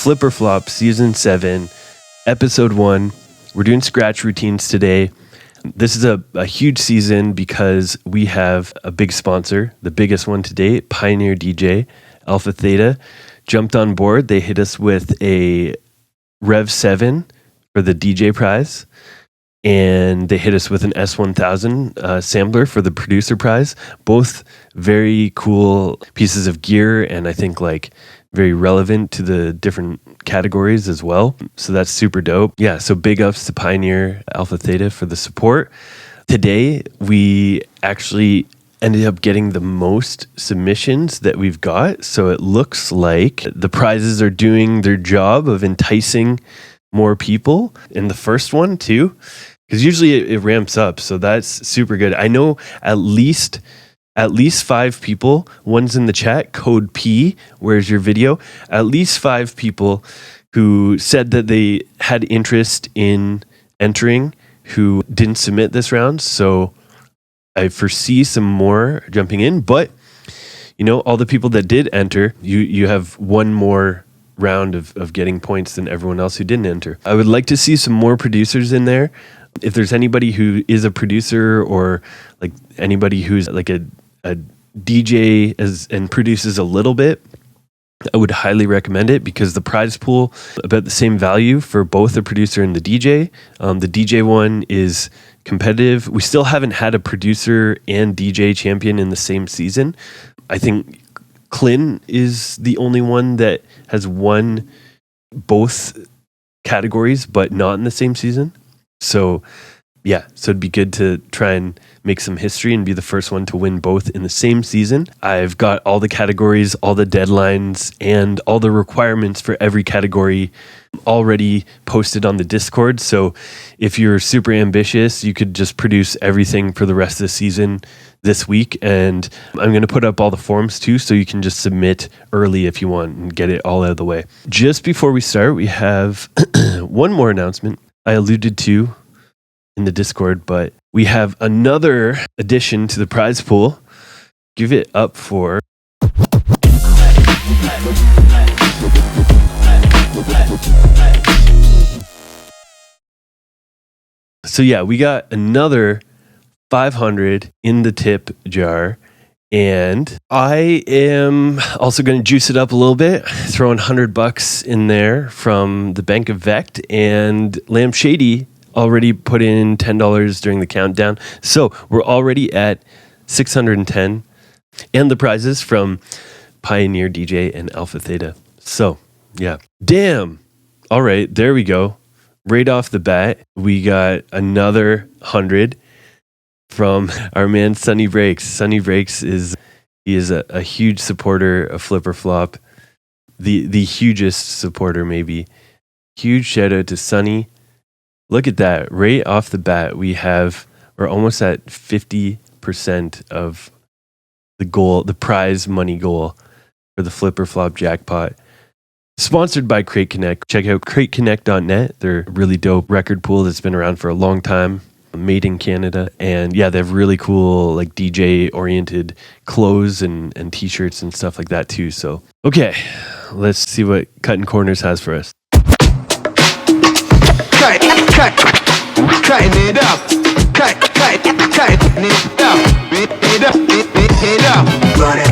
Flipper Flop Season 7, Episode 1. We're doing scratch routines today. This is a huge season because we have a big sponsor, the biggest one to date, Pioneer DJ, Alpha Theta, jumped on board. They hit us with a Rev 7 for the DJ prize, and they hit us with an S1000 sampler for the producer prize. Both very cool pieces of gear, and I think like very relevant to the different categories as well. So that's super dope. Yeah, so big ups to Pioneer Alpha Theta for the support. Today, we actually ended up getting the most submissions that we've got. So it looks like the prizes are doing their job of enticing more people in the first one too, because usually it ramps up. So that's super good. I know at least 5 people, one's in the chat, code P, where's your video? At least 5 people who said that they had interest in entering who didn't submit this round. So I foresee some more jumping in, but you know, all the people that did enter, you have one more round of getting points than everyone else who didn't enter. I would like to see some more producers in there. If there's anybody who is a producer or like anybody who's like a DJ and produces a little bit, I would highly recommend it because the prize pool about the same value for both the producer and the DJ. The DJ one is competitive. We still haven't had a producer and DJ champion in the same season. I think Klin is the only one that has won both categories, but not in the same season. So yeah, so it'd be good to try and make some history and be the first one to win both in the same season. I've got all the categories, all the deadlines, and all the requirements for every category already posted on the Discord. So if you're super ambitious, you could just produce everything for the rest of the season this week. And I'm going to put up all the forms too, so you can just submit early if you want and get it all out of the way. Just before we start, we have one more announcement I alluded to in the Discord, but we have another addition to the prize pool. Give it up for so yeah, we got another 500 in the tip jar, and I am also going to juice it up a little bit, throwing $100 in there from the Bank of Vekked, and Lamb Shady already put in $10 during the countdown. So we're already at 610, and the prizes from Pioneer DJ and Alpha Theta. So yeah, damn. All right, there we go. Right off the bat, we got another 100 from our man Sunny Breaks. Sunny Breaks is a huge supporter of Flipper Flop, the hugest supporter maybe. Huge shout out to Sunny. Look at that. Right off the bat, we're almost at 50% of the goal, the prize money goal for the Flipper Flop jackpot. Sponsored by Crate Connect. Check out crateconnect.net. They're a really dope record pool that's been around for a long time, made in Canada. And yeah, they have really cool like DJ oriented clothes and t-shirts and stuff like that too. So, okay, let's see what Kuttin Korners has for us. Cutting it up. Cutting it up. Run it.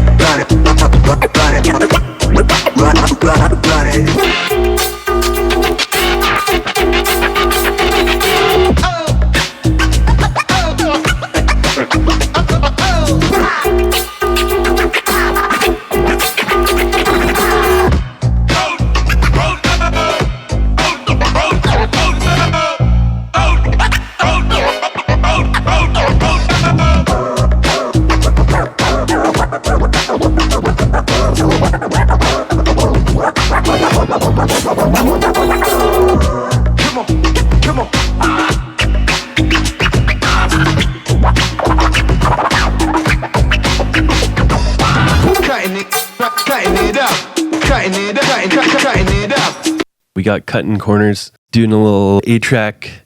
We got Kuttin Korners doing a little A-Track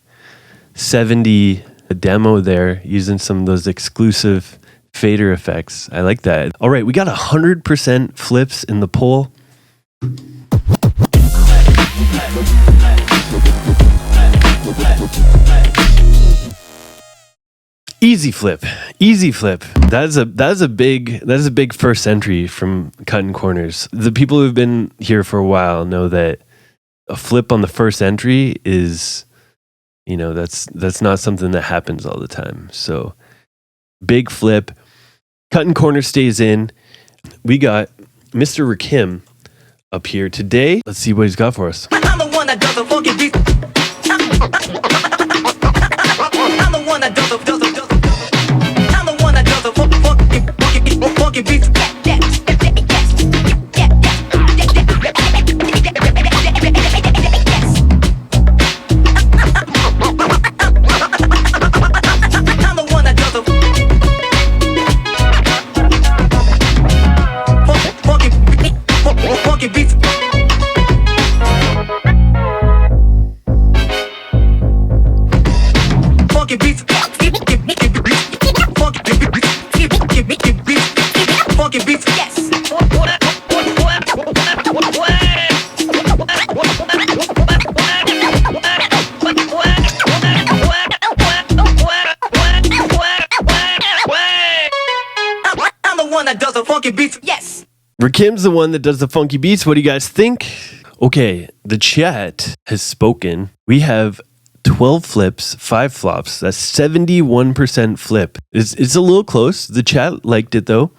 70 demo there, using some of those exclusive fader effects. I like that. All right, we got 100% flips in the poll. Easy flip, easy flip. That is a big first entry from Kuttin Korners. The people who've been here for a while know that a flip on the first entry is, that's not something that happens all the time. So big flip. Kuttin Korners stays in. We got Mr. Rakim up here today. Let's see what he's got for us. I'm the one that does the funky beat. I'm the one that does the funky beats. I'm the one that does the funky beats. Funky beats. Funky beats, yes. I'm the one that does the funky beats, yes. Rakim's the one that does the funky beats. What do you guys think? Okay, the chat has spoken. We have 12 flips, 5 flops. That's 71% flip. It's a little close. The chat liked it though.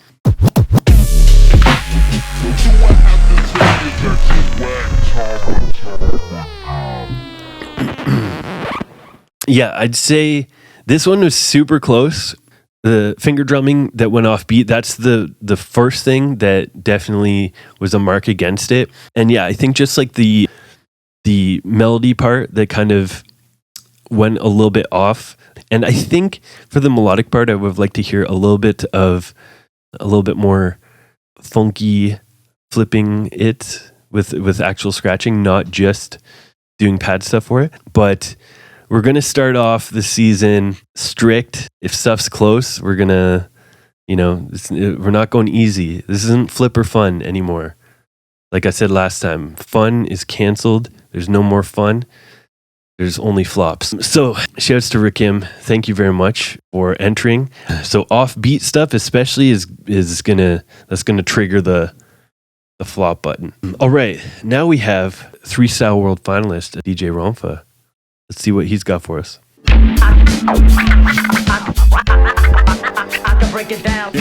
Yeah, I'd say this one was super close. The finger drumming that went off beat, that's the first thing that definitely was a mark against it. And yeah, I think just like the melody part that kind of went a little bit off. And I think for the melodic part, I would have liked to hear a little bit more funky flipping it with actual scratching, not just doing pad stuff for it. But we're going to start off the season strict. If stuff's close, we're going to, we're not going easy. This isn't flip or fun anymore. Like I said last time, fun is canceled. There's no more fun. There's only flops. So shouts to Rakim. Thank you very much for entering. So offbeat stuff especially is gonna trigger the flop button. All right, now we have 3-style world finalist DJ Ronfa. Let's see what he's got for us. I can break it down.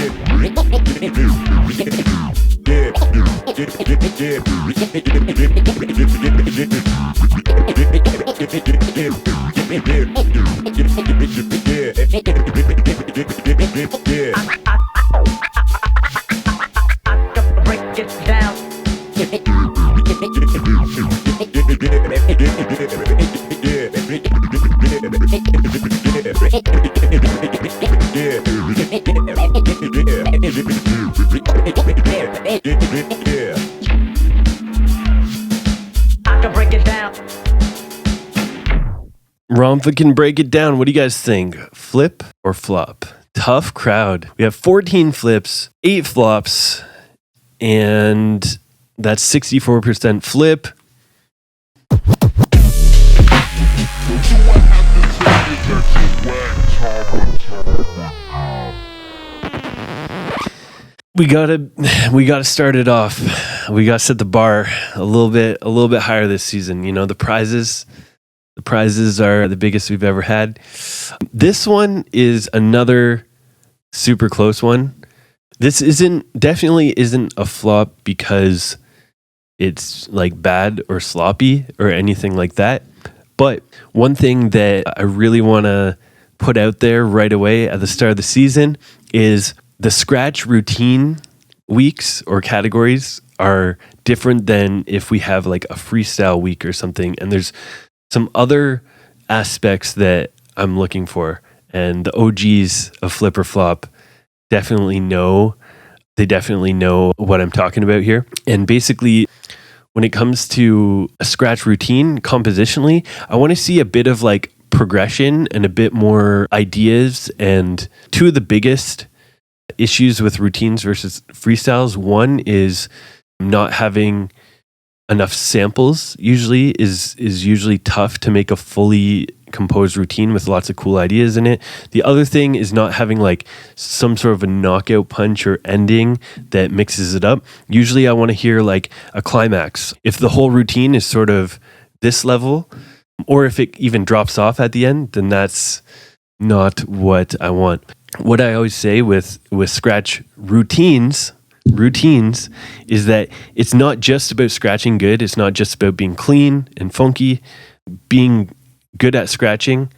Ronfa can break it down. What do you guys think? Flip or flop? Tough crowd. We have 14 flips, 8 flops, and that's 64% flip. We gotta start it off. We gotta set the bar a little bit higher this season. The prizes are the biggest we've ever had. This one is another super close one. This definitely isn't a flop because it's like bad or sloppy or anything like that. But one thing that I really want to put out there right away at the start of the season is the scratch routine weeks or categories are different than if we have like a freestyle week or something. And there's some other aspects that I'm looking for. And the OGs of Flip or Flop definitely know what I'm talking about here. And basically, when it comes to a scratch routine compositionally, I want to see a bit of like progression and a bit more ideas. And two of the biggest issues with routines versus freestyles, one is not having enough samples usually is usually tough to make a fully composed routine with lots of cool ideas in it. The other thing is not having like some sort of a knockout punch or ending that mixes it up. Usually I want to hear like a climax. If the whole routine is sort of this level, or if it even drops off at the end, then that's not what I want. What I always say with scratch routines is that it's not just about scratching good. It's not just about being clean and funky. Being good at scratching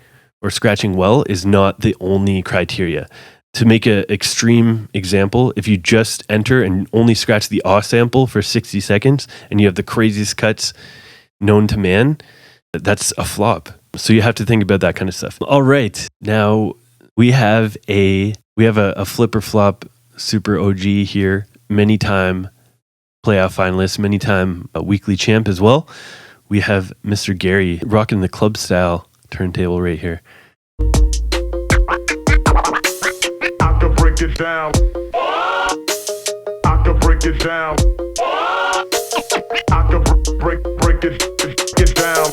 or scratching well is not the only criteria. To make an extreme example, if you just enter and only scratch the awe sample for 60 seconds and you have the craziest cuts known to man, that's a flop. So you have to think about that kind of stuff. All right, now we have a flip or flop super OG here, many time playoff finalist, many time a weekly champ as well. We have Mr. Gary rocking the club style turntable right here. I could break it down. I could break it down. I could break it down.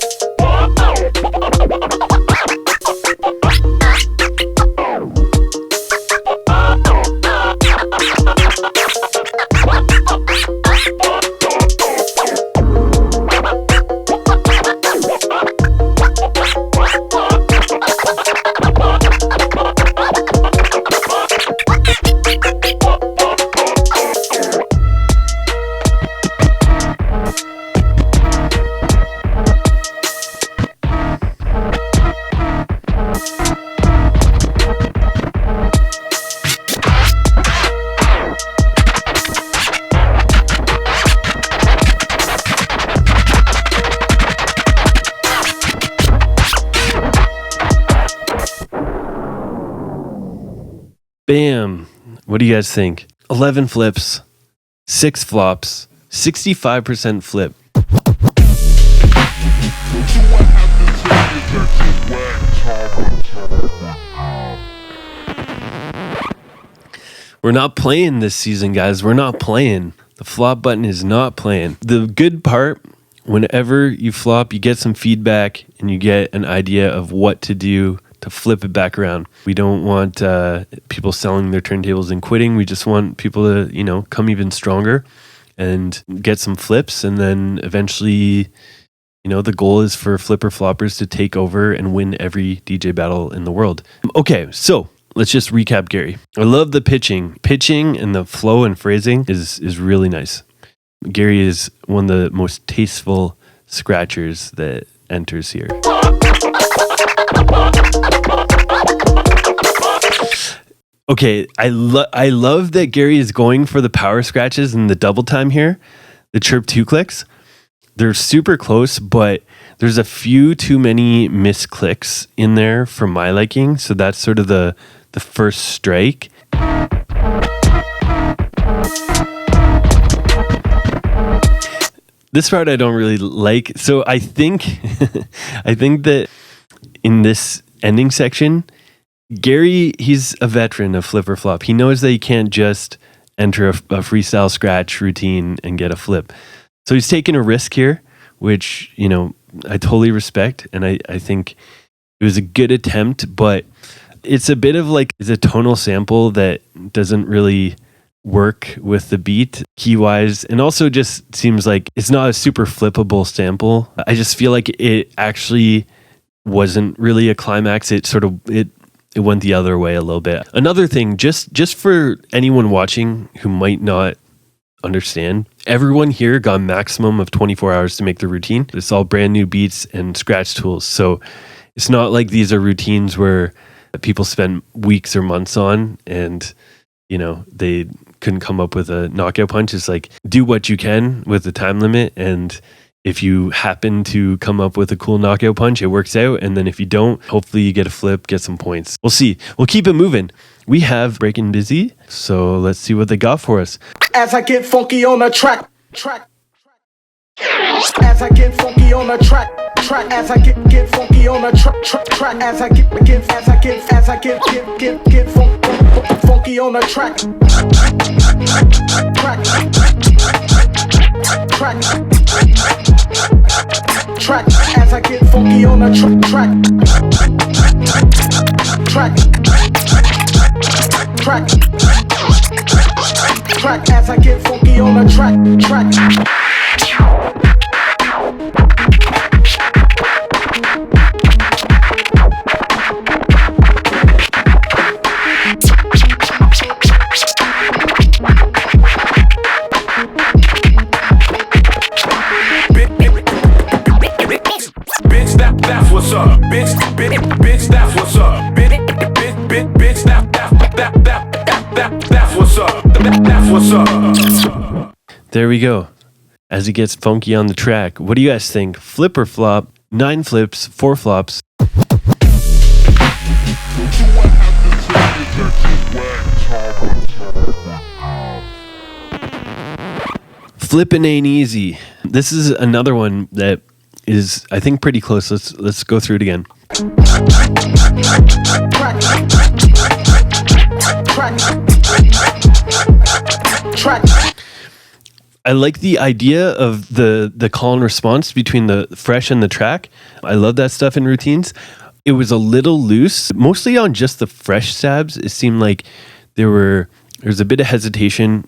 Bam. What do you guys think? 11 flips, 6 flops, 65% flip. We're not playing this season, guys. We're not playing. The flop button is not playing. The good part, whenever you flop, you get some feedback and you get an idea of what to do to flip it back around. We don't want people selling their turntables and quitting. We just want people to, come even stronger and get some flips. And then eventually, the goal is for flipper floppers to take over and win every DJ battle in the world. Okay, so let's just recap Gary. I love the pitching. Pitching and the flow and phrasing is really nice. Gary is one of the most tasteful scratchers that enters here. Okay, I love that Gary is going for the power scratches and the double time here, the chirp 2 clicks. They're super close, but there's a few too many misclicks in there for my liking. So that's sort of the first strike. This part I don't really like. So I think that in this ending section, Gary, he's a veteran of flip or flop. He knows that he can't just enter a freestyle scratch routine and get a flip. So he's taking a risk here, which, I totally respect. And I think it was a good attempt, but it's a bit of it's a tonal sample that doesn't really work with the beat key-wise. And also just seems like it's not a super flippable sample. I just feel like it actually wasn't really a climax. It went the other way a little bit. Another thing, just for anyone watching who might not understand, everyone here got a maximum of 24 hours to make the routine. It's all brand new beats and scratch tools. So it's not like these are routines where people spend weeks or months on and, they couldn't come up with a knockout punch. It's like, do what you can with the time limit. And if you happen to come up with a cool knockout punch, it works out. And then if you don't, hopefully you get a flip, get some points. We'll see. We'll keep it moving. We have Breaking Busy. So let's see what they got for us. As I get funky on the track. As I get funky on the track. As I get funky on the track. As I get funky on the track. track as I get funky on the track as I get funky on the track. That's what's up, bitch, that's what's up, bitch, that's what's up, that's what's up. There we go. As he gets funky on the track. What do you guys think? Flip or flop? 9 flips, 4 flops. Flipping ain't easy. This is another one that is, I think, pretty close. Let's go through it again. I like the idea of the call and response between the fresh and the track. I love that stuff in routines. It was a little loose, mostly on just the fresh stabs. It seemed like there was a bit of hesitation.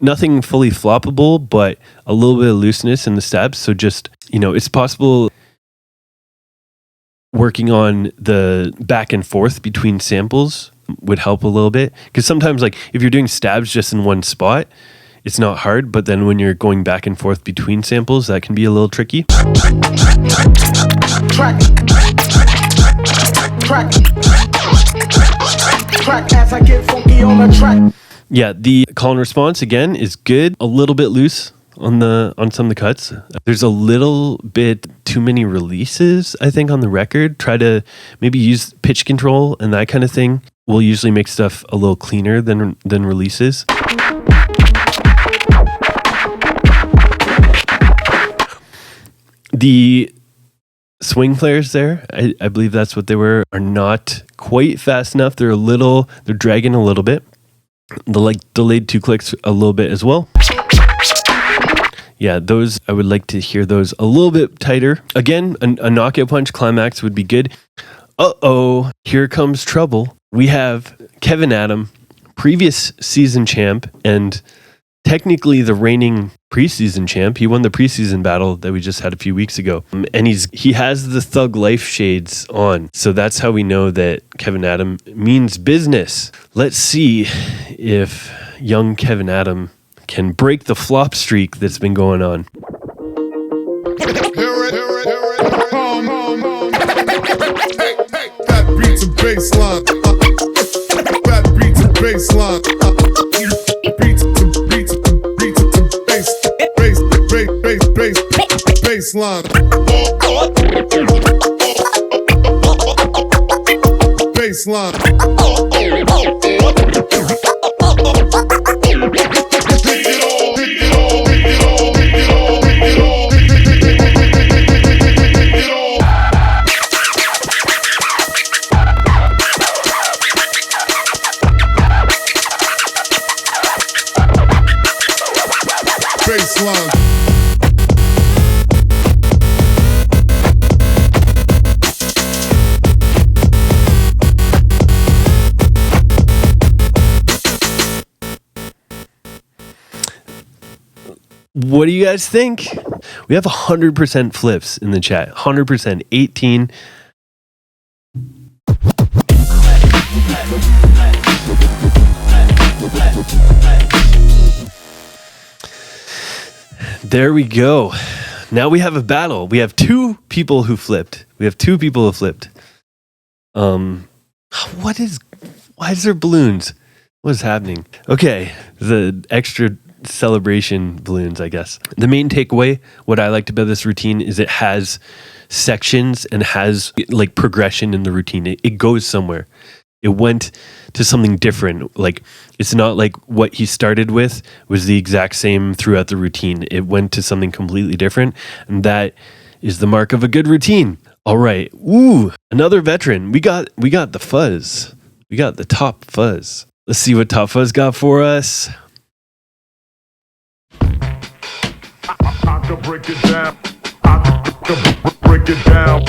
Nothing fully floppable, but a little bit of looseness in the stabs. So just, it's possible working on the back and forth between samples would help a little bit. Because sometimes, like, if you're doing stabs just in one spot, it's not hard. But then when you're going back and forth between samples, that can be a little tricky. Track as I get funky on the track. Yeah, the call and response again is good. A little bit loose on some of the cuts. There's a little bit too many releases, I think, on the record. Try to maybe use pitch control and that kind of thing. Will usually make stuff a little cleaner than releases. The swing flares there, I believe that's what they were, are not quite fast enough. They're dragging a little bit. The delayed 2 clicks a little bit as well. Yeah, those, I would like to hear those a little bit tighter. Again, a knockout punch climax would be good. Here comes trouble. We have Kevin Adam, previous season champ, and technically the reigning preseason champ. He won the preseason battle that we just had a few weeks ago. And he has the Thug Life shades on. So that's how we know that Kevin Adam means business. Let's see if young Kevin Adam can break the flop streak that's been going on. Fat beats and bassline. Fat beats and bassline. Beats and bass. Bassline. Bassline. What do you guys think? We have 100% flips in the chat. 100%. 18. There we go. Now we have a battle. We have 2 people who flipped. Why is there balloons? What is happening? Okay, the extra celebration balloons, I guess. The main takeaway, what I liked about this routine is it has sections and has like progression in the routine. It goes somewhere. It went to something different. Like, it's not like what he started with was the exact same throughout the routine. It went to something completely different, and that is the mark of a good routine. All right. Ooh, another veteran. We got the Fuzz. We got the Top Fuzz. Let's see what Top Fuzz got for us. break it down. I could break it down.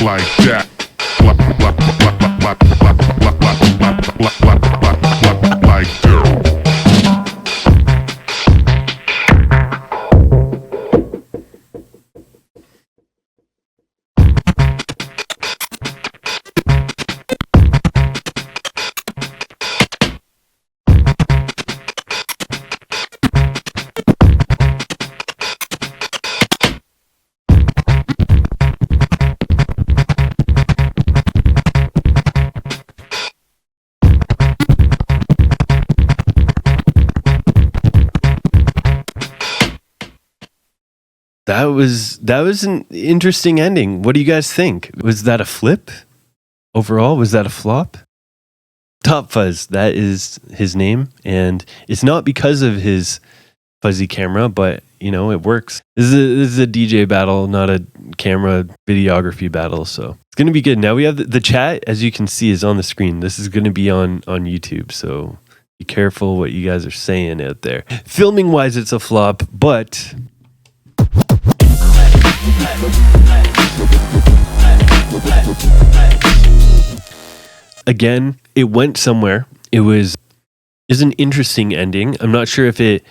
Like that. That was an interesting ending. What do you guys think? Was that a flip? Overall, was that a flop? Top Fuzz, that is his name, and it's not because of his fuzzy camera, but you know, it works. This is a DJ battle, not a camera videography battle, so it's gonna be good. Now we have the chat, as you can see, is on the screen. This is gonna be on YouTube, so be careful what you guys are saying out there. Filming wise, it's a flop, but again, it went somewhere. It was an interesting ending. I'm not sure if it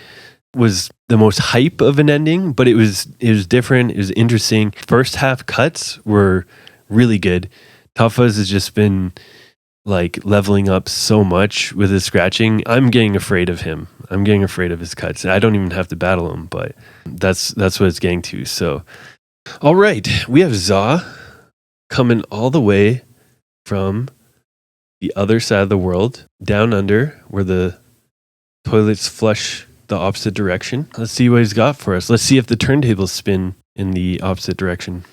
was the most hype of an ending, but it was different. It was interesting. First half cuts were really good. Top Fuzz has just been like leveling up so much with his scratching. I'm getting afraid of him. I'm getting afraid of his cuts. I don't even have to battle him, but that's what it's getting to. So, all right, we have Za coming all the way from the other side of the world, down under, where the toilets flush the opposite direction. Let's see what he's got for us. Let's see if the turntables spin in the opposite direction.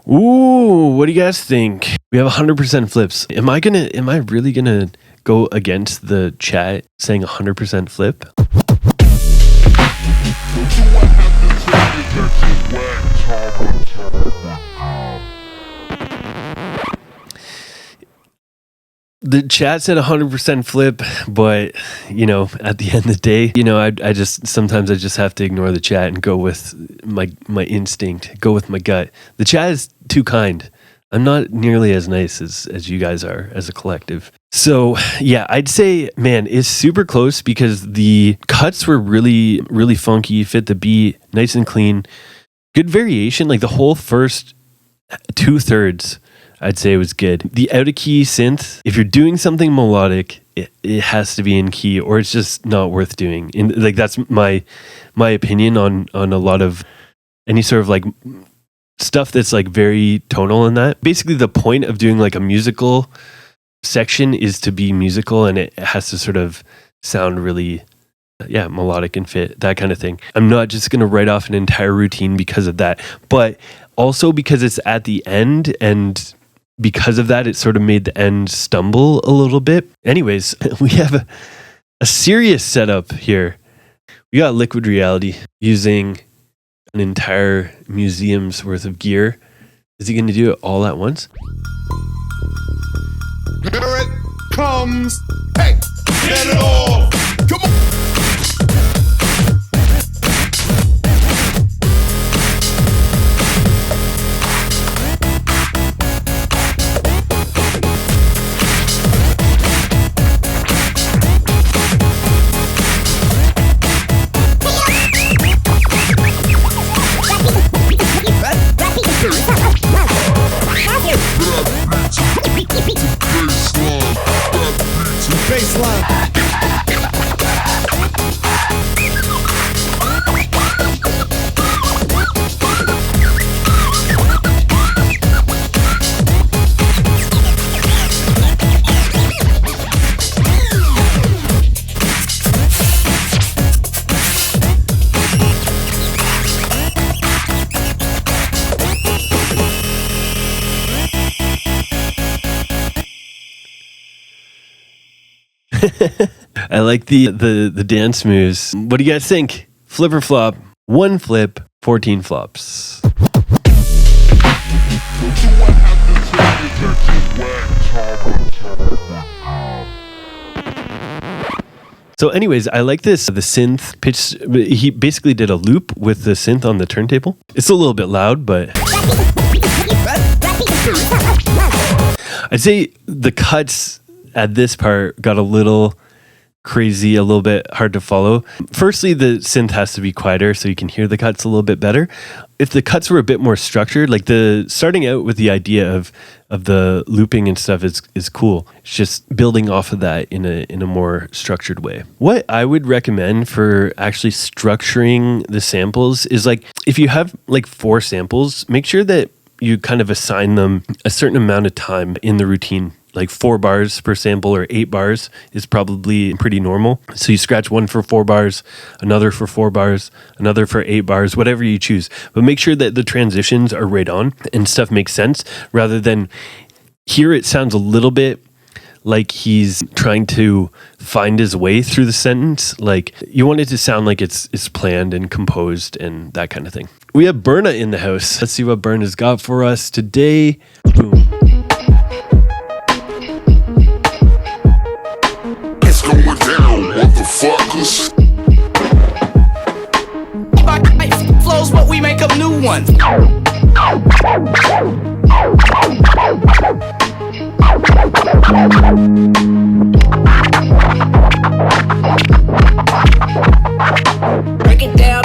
Ooh, what do you guys think? We have 100% flips. Am I really gonna go against the chat saying 100% flip? The chat said 100% flip, but you know, at the end of the day, you know, I sometimes have to ignore the chat and go with my instinct, go with my gut. The chat is too kind. I'm not nearly as nice as you guys are as a collective. So yeah, I'd say, man, it's super close because the cuts were really, really funky, fit the beat, nice and clean, good variation. Like the whole first 2/3, I'd say it was good. The out of key synth, if you're doing something melodic, it has to be in key or it's just not worth doing. Like that's my opinion on a lot of any sort of like stuff that's like very tonal in that. Basically the point of doing like a musical section is to be musical and it has to sort of sound really melodic and fit, that kind of thing. I'm not just going to write off an entire routine because of that, but also because it's at the end and because of that, it sort of made the end stumble a little bit. Anyways, we have a serious setup here. We got Liquid Reality using an entire museum's worth of gear. Is he going to do it all at once? Here it comes. Hey, get it off. Come on. I like the dance moves. What do you guys think? Flip or flop? 1 flip, 14 flops. So anyways, I like this. The synth pitch, he basically did a loop with the synth on the turntable. It's a little bit loud, but I'd say the cuts at this part got a little crazy, a little bit hard to follow. Firstly, the synth has to be quieter so you can hear the cuts a little bit better. If the cuts were a bit more structured, like the starting out with the idea of the looping and stuff is cool. It's just building off of that in a more structured way. What I would recommend for actually structuring the samples is like if you have like 4 samples, make sure that you kind of assign them a certain amount of time in the routine. Like 4 bars per sample or 8 bars is probably pretty normal. So you scratch one for 4 bars, another for 4 bars, another for 8 bars, whatever you choose. But make sure that the transitions are right on and stuff makes sense rather than here it sounds a little bit like he's trying to find his way through the sentence. Like you want it to sound like it's planned and composed and that kind of thing. We have Byrna in the house. Let's see what Byrna's got for us today. Boom. Going down, motherfuckers. Flows, but we make up new ones. Break it down.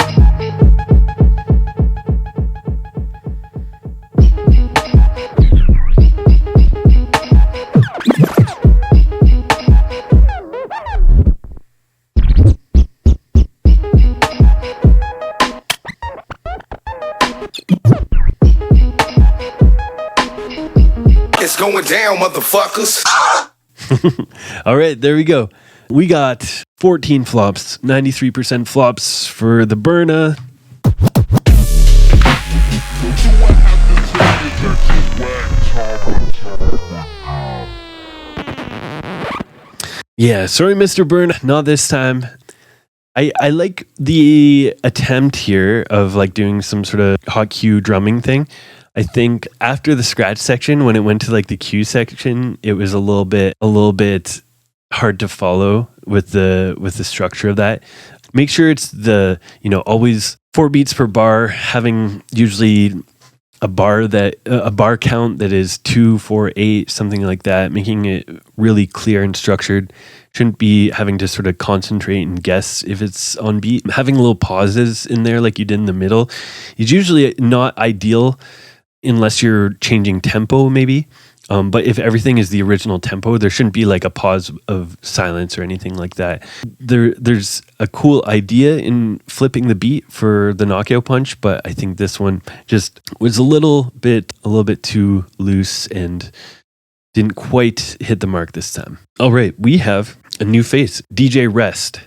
It's going down, motherfuckers. All right, there we go. We got 14 flops, 93% flops for the Byrna. Yeah, sorry, Mr. Byrna, not this time. I like the attempt here of like doing some sort of hot cue drumming thing. I think after the scratch section, when it went to like the cue section, it was a little bit hard to follow with the structure of that. Make sure it's always 4 beats per bar, having usually a bar count that is 2, 4, 8, something like that, making it really clear and structured. Shouldn't be having to sort of concentrate and guess if it's on beat. Having little pauses in there like you did in the middle is usually not ideal unless you're changing tempo maybe. But if everything is the original tempo, there shouldn't be like a pause of silence or anything like that. There's a cool idea in flipping the beat for the knockout punch, but I think this one just was a little bit too loose and didn't quite hit the mark this time. All right, we have a new face, DJ Rest.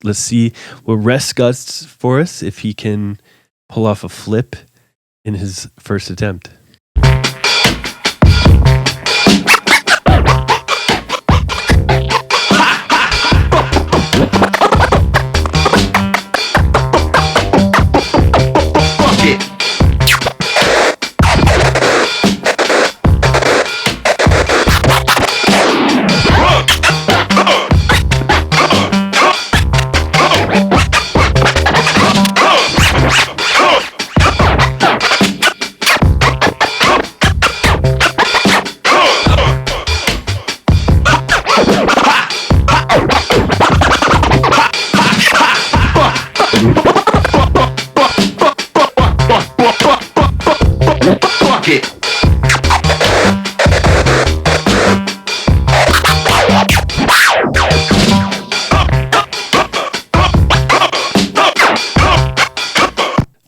Let's see what Rest got for us, if he can pull off a flip in his first attempt.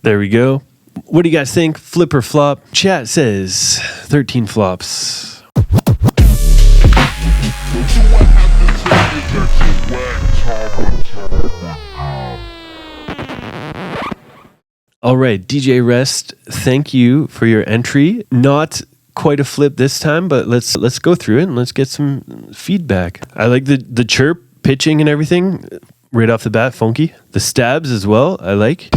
There we go. What do you guys think? Flip or flop? Chat says 13 flops. All right, DJ Rest, thank you for your entry. Not quite a flip this time, but let's go through it and let's get some feedback. I like the chirp pitching and everything right off the bat, funky. The stabs as well, I like.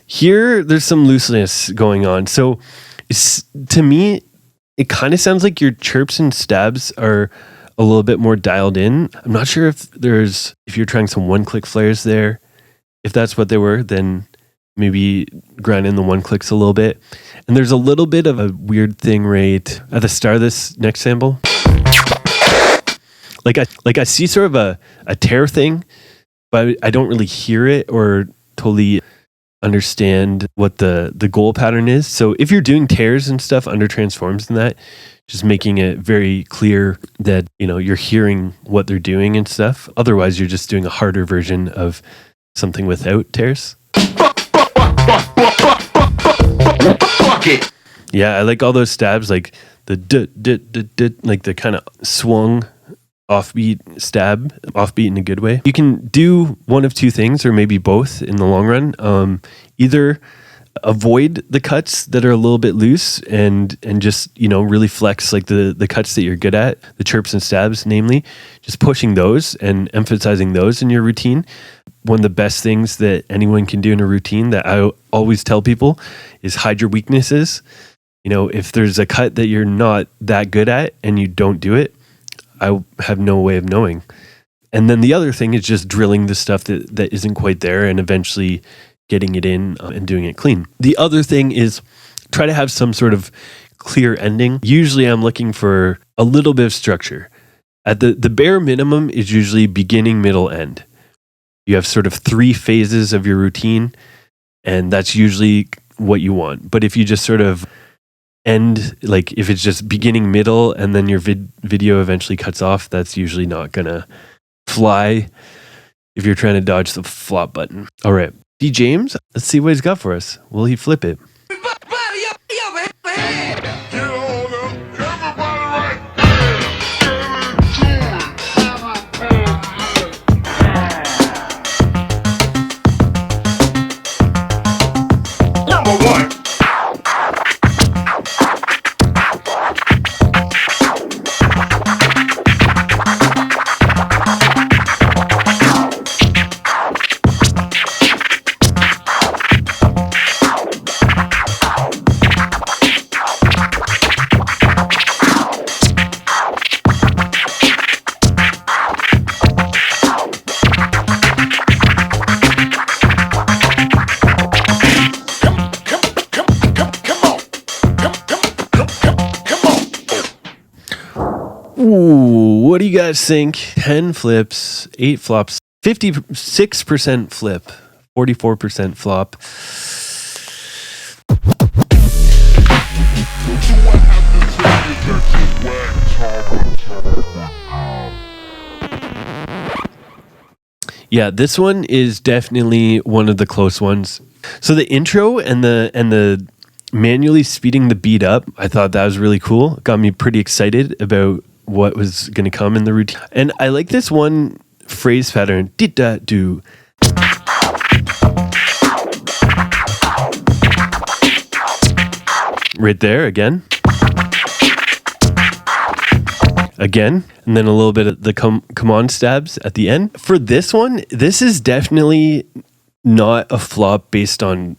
Here, there's some looseness going on. So to me, it kind of sounds like your chirps and stabs are a little bit more dialed in. I'm not sure if you're trying some one-click flares there. If that's what they were, then maybe grind in the one clicks a little bit. And there's a little bit of a weird thing right at the start of this next sample. Like I see sort of a tear thing, but I don't really hear it or totally understand what the goal pattern is. So if you're doing tears and stuff under transforms and that, just making it very clear that, you're hearing what they're doing and stuff. Otherwise, you're just doing a harder version of something without tears. Yeah, I like all those stabs, like the like the kind of swung offbeat stab, offbeat in a good way. You can do one of two things, or maybe both in the long run. Either avoid the cuts that are a little bit loose and just, really flex like the cuts that you're good at, the chirps and stabs, namely, just pushing those and emphasizing those in your routine. One of the best things that anyone can do in a routine that I always tell people is hide your weaknesses. If there's a cut that you're not that good at and you don't do it, I have no way of knowing. And then the other thing is just drilling the stuff that isn't quite there and eventually getting it in and doing it clean. The other thing is try to have some sort of clear ending. Usually I'm looking for a little bit of structure. At the bare minimum is usually beginning, middle, end. You have sort of 3 phases of your routine, and that's usually what you want. But if you just sort of end, like if it's just beginning, middle, and then your video eventually cuts off, that's usually not gonna fly if you're trying to dodge the flop button. All right, DJames, let's see what he's got for us. Will he flip it? Ooh, what do you guys think? 10 flips, 8 flops, 56% flip, 44% flop. Yeah, this one is definitely one of the close ones. So the intro and the manually speeding the beat up, I thought that was really cool. Got me pretty excited about what was going to come in the routine. And I like this one phrase pattern. Did-da-do. Right there, again. Again. And then a little bit of the come on stabs at the end. For this one, this is definitely not a flop based on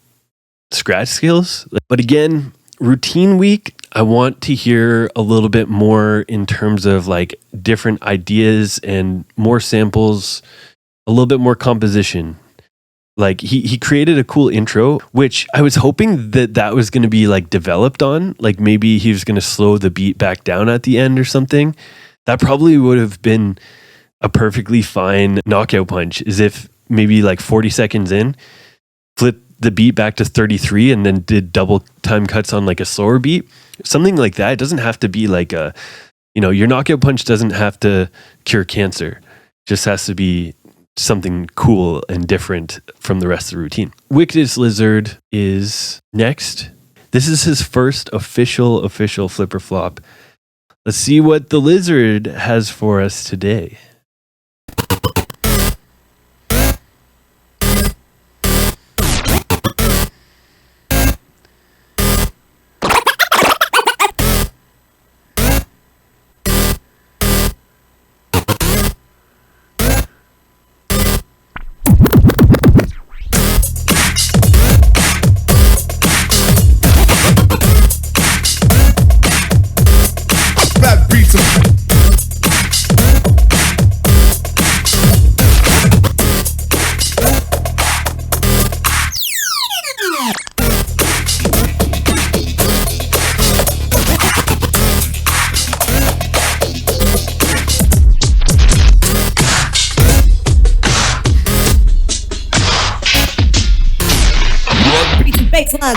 scratch skills. But again, routine week, I want to hear a little bit more in terms of like different ideas and more samples, a little bit more composition. Like he created a cool intro, which I was hoping that was going to be like developed on. Like maybe he was going to slow the beat back down at the end or something. That probably would have been a perfectly fine knockout punch, as if maybe like 40 seconds in, flip the beat back to 33 and then did double time cuts on like a slower beat. Something like that. It doesn't have to be like your knockout punch doesn't have to cure cancer. It just has to be something cool and different from the rest of the routine. Wickedest Lizard is next. This is his first official flipper flop. Let's see what the Lizard has for us today. baseline.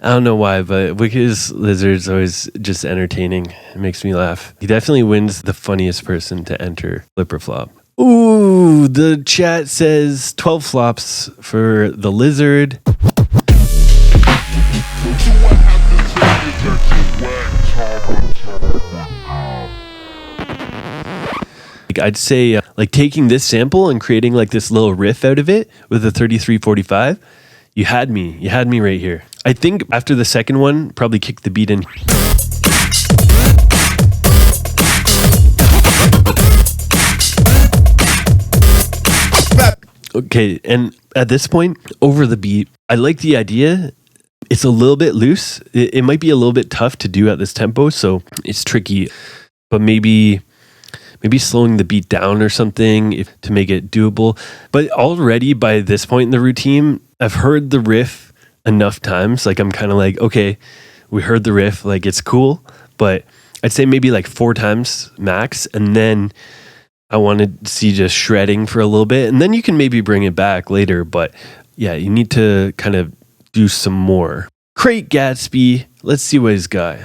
I don't know why, but Wickedest Lizard's always just entertaining. It makes me laugh. He definitely wins the funniest person to enter Flipper Flop. Ooh, the chat says 12 flops for the Lizard. I'd say like taking this sample and creating like this little riff out of it with a 3345. You had me right here. I think after the second one, probably kick the beat in. Okay, and at this point, over the beat, I like the idea. It's a little bit loose. It might be a little bit tough to do at this tempo, so it's tricky. But maybe slowing the beat down or something to make it doable. But already by this point in the routine, I've heard the riff enough times. Like I'm kind of like, okay, we heard the riff, like it's cool. But I'd say maybe like 4 times max. And then I want to see just shredding for a little bit. And then you can maybe bring it back later. But yeah, you need to kind of do some more. Crate Gatsby. Let's see what he's got.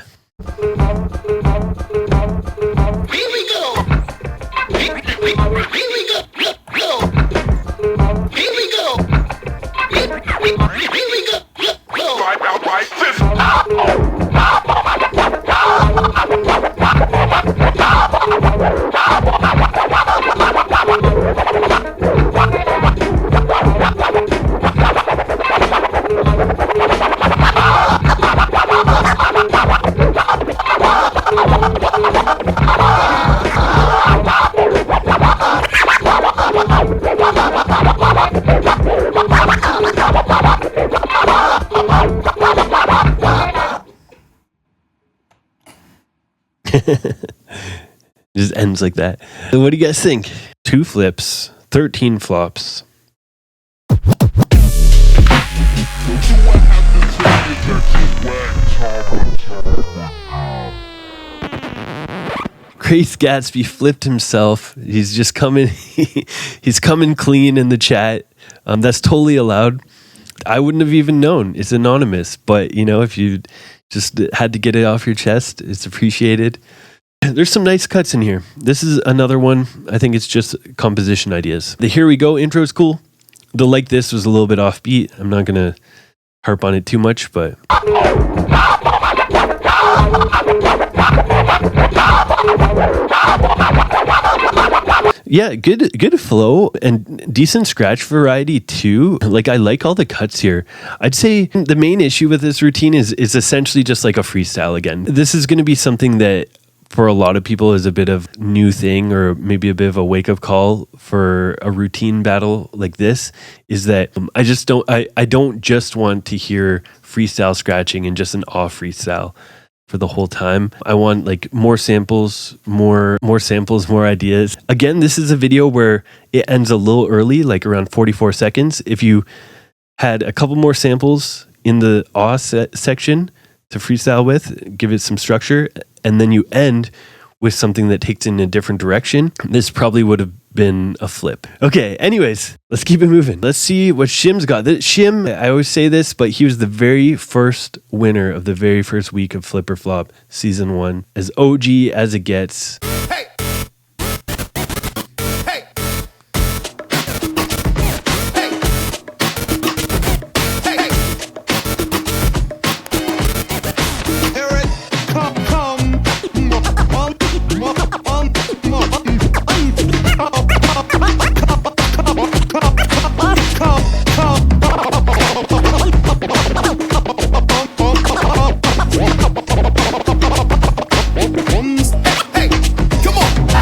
Just ends like that. What do you guys think? 2 flips, 13 flops. Grace Gatsby flipped himself. He's just coming. He's coming clean in the chat. That's totally allowed. I wouldn't have even known. It's anonymous, but you know, if you just had to get it off your chest, it's appreciated. There's some nice cuts in here. This is another one. I think it's just composition ideas. The Here We Go intro is cool. The Like This was a little bit offbeat. I'm not going to harp on it too much, but... yeah, good flow and decent scratch variety too. Like I like all the cuts here. I'd say the main issue with this routine is essentially just like a freestyle again. This is going to be something that for a lot of people is a bit of new thing or maybe a bit of a wake-up call for a routine battle like this, is that I don't just want to hear freestyle scratching and just an off freestyle for the whole time. I want like more samples, more ideas. Again, this is a video where it ends a little early, like around 44 seconds. If you had a couple more samples in the awe section to freestyle with, give it some structure, and then you end with something that takes in a different direction, this probably would have been a flip. Okay, anyways, let's keep it moving. Let's see what Shim's got. Shim, I always say this, but he was the very first winner of the very first week of Flipper Flop Season 1. As OG as it gets. Hey! Hey! Hey! Hey! Here it come. Hey, come on.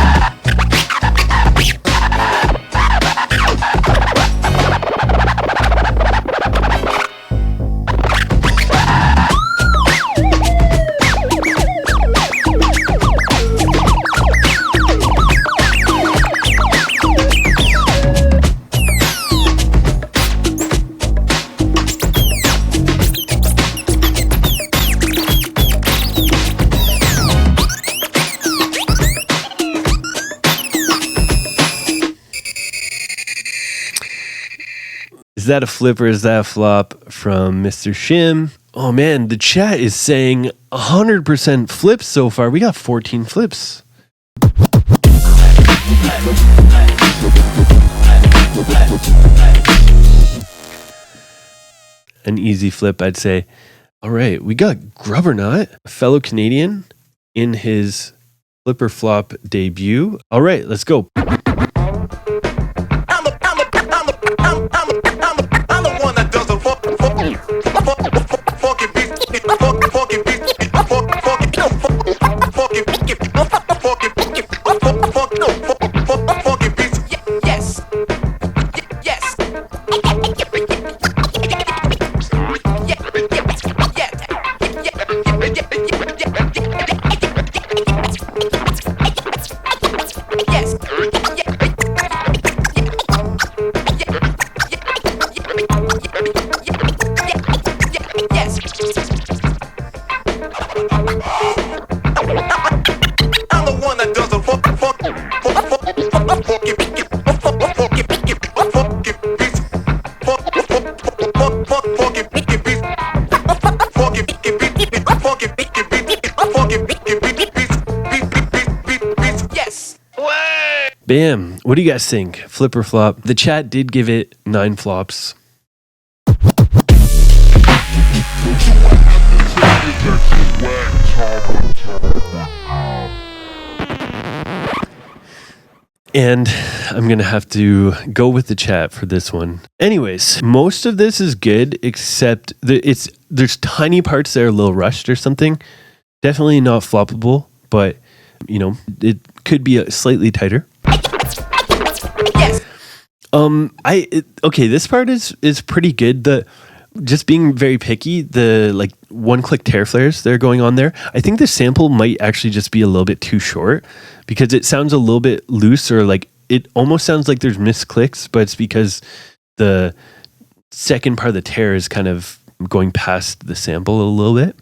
Is that a flip or is that a flop from Mr. Shim? Oh man, the chat is saying 100% flips so far. We got 14 flips. An easy flip, I'd say. All right, we got Grubbernaut, a fellow Canadian, in his flipper flop debut. All right, let's go. I'm the one that does the fucking beat. Yes. Yes. I'm the one that does the fucking yes. Bam. What do you guys think? Flip or flop? The chat did give it 9 flops. And I'm going to have to go with the chat for this one. Anyways, most of this is good, except there's tiny parts that are a little rushed or something. Definitely not floppable, but, you know, it could be slightly tighter. Yes. Okay, this part is pretty good. Just being very picky, the like one-click tear flares that are going on there. I think the sample might actually just be a little bit too short because it sounds a little bit loose, or like it almost sounds like there's missed clicks, but it's because the second part of the tear is kind of going past the sample a little bit.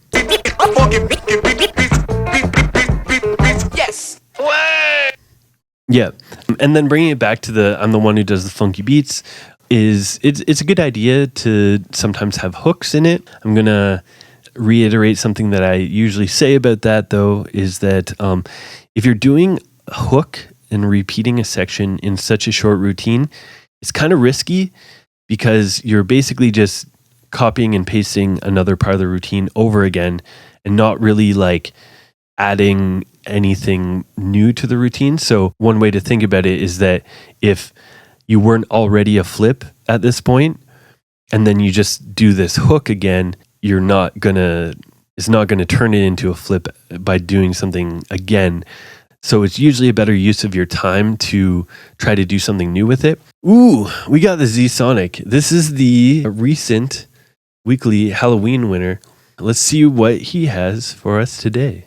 Yes. Yeah, and then bringing it back to I'm the one who does the funky beats. It's a good idea to sometimes have hooks in it. I'm gonna reiterate something that I usually say about that, though, is that if you're doing a hook and repeating a section in such a short routine, it's kind of risky because you're basically just copying and pasting another part of the routine over again and not really like adding anything new to the routine. So one way to think about it is that if you weren't already a flip at this point, and then you just do this hook again, it's not gonna turn it into a flip by doing something again. So it's usually a better use of your time to try to do something new with it. Ooh, we got the Z Sonic. This is the recent weekly Halloween winner. Let's see what he has for us today.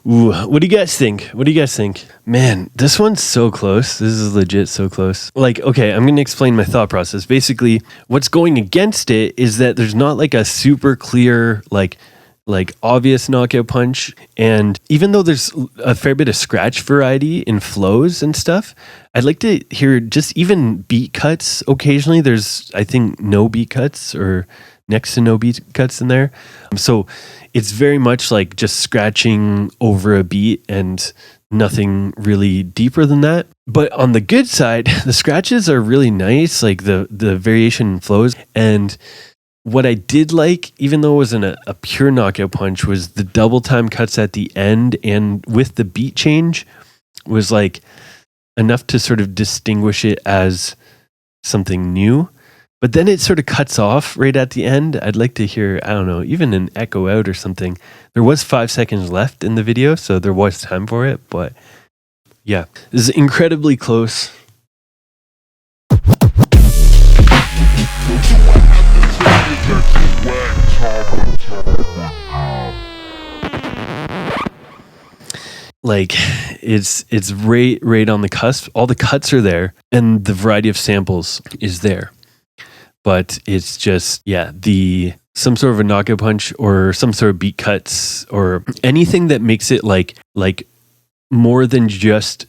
Ooh, what do you guys think? Man, this one's so close. This is legit so close. Like, okay, I'm going to explain my thought process. Basically, what's going against it is that there's not like a super clear, like obvious knockout punch. And even though there's a fair bit of scratch variety in flows and stuff, I'd like to hear just even beat cuts occasionally. There's, I think, no beat cuts or next to no beat cuts in there. So it's very much like just scratching over a beat and nothing really deeper than that. But on the good side, the scratches are really nice, like the variation flows. And What I did like, even though it wasn't a pure knockout punch, was the double time cuts at the end, and with the beat change was like enough to sort of distinguish it as something new. But then it sort of cuts off right at the end. I'd like to hear, I don't know, even an echo out or something. There was 5 seconds left in the video, so there was time for it. But yeah, this is incredibly close. Like it's right on the cusp. All the cuts are there, and the variety of samples is there. But it's just, yeah, some sort of a knockout punch or some sort of beat cuts or anything that makes it like more than just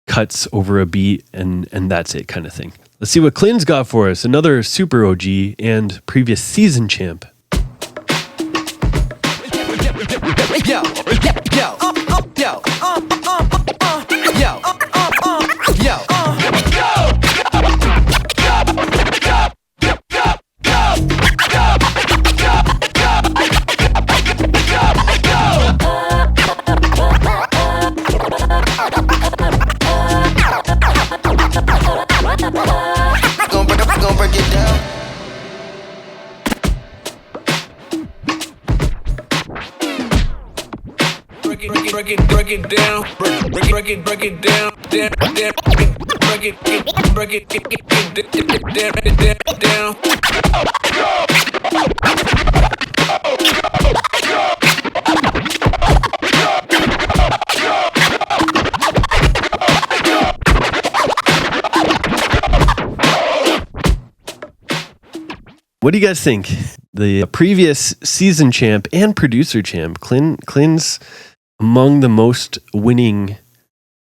cuts over a beat and that's it kind of thing. Let's see what Klin's got for us. Another super OG and previous season champ. Break it down, break it down, down. What do you guys think? The previous season champ and producer champ, Klin's among the most winning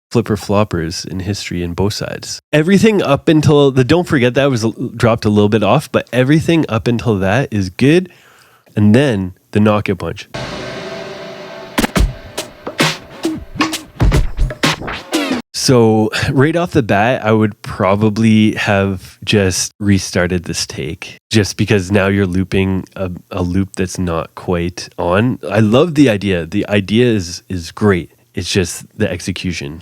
flipper floppers in history in both sides. Everything up until don't forget that was dropped a little bit off, but everything up until that is good. And then the knockout punch. So right off the bat, I would probably have just restarted this take just because now you're looping a loop that's not quite on. I love the idea. The idea is great. It's just the execution.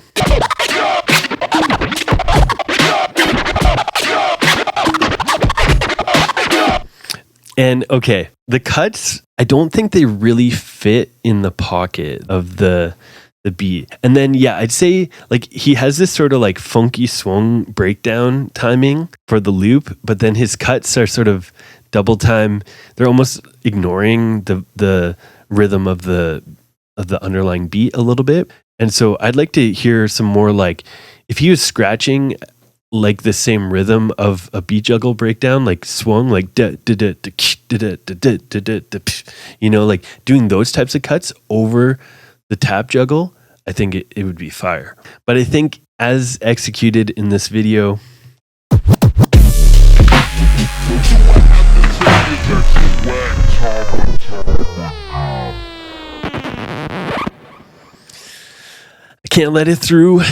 And okay, the cuts, I don't think they really fit in the pocket of the beat. And then, yeah, I'd say like he has this sort of like funky swung breakdown timing for the loop, but then his cuts are sort of double time. They're almost ignoring the rhythm of the underlying beat a little bit. And so I'd like to hear some more like if he was scratching like the same rhythm of a beat juggle breakdown, like swung, like you know, like doing those types of cuts over the tap juggle, I think it would be fire. But I think as executed in this video, I can't let it through.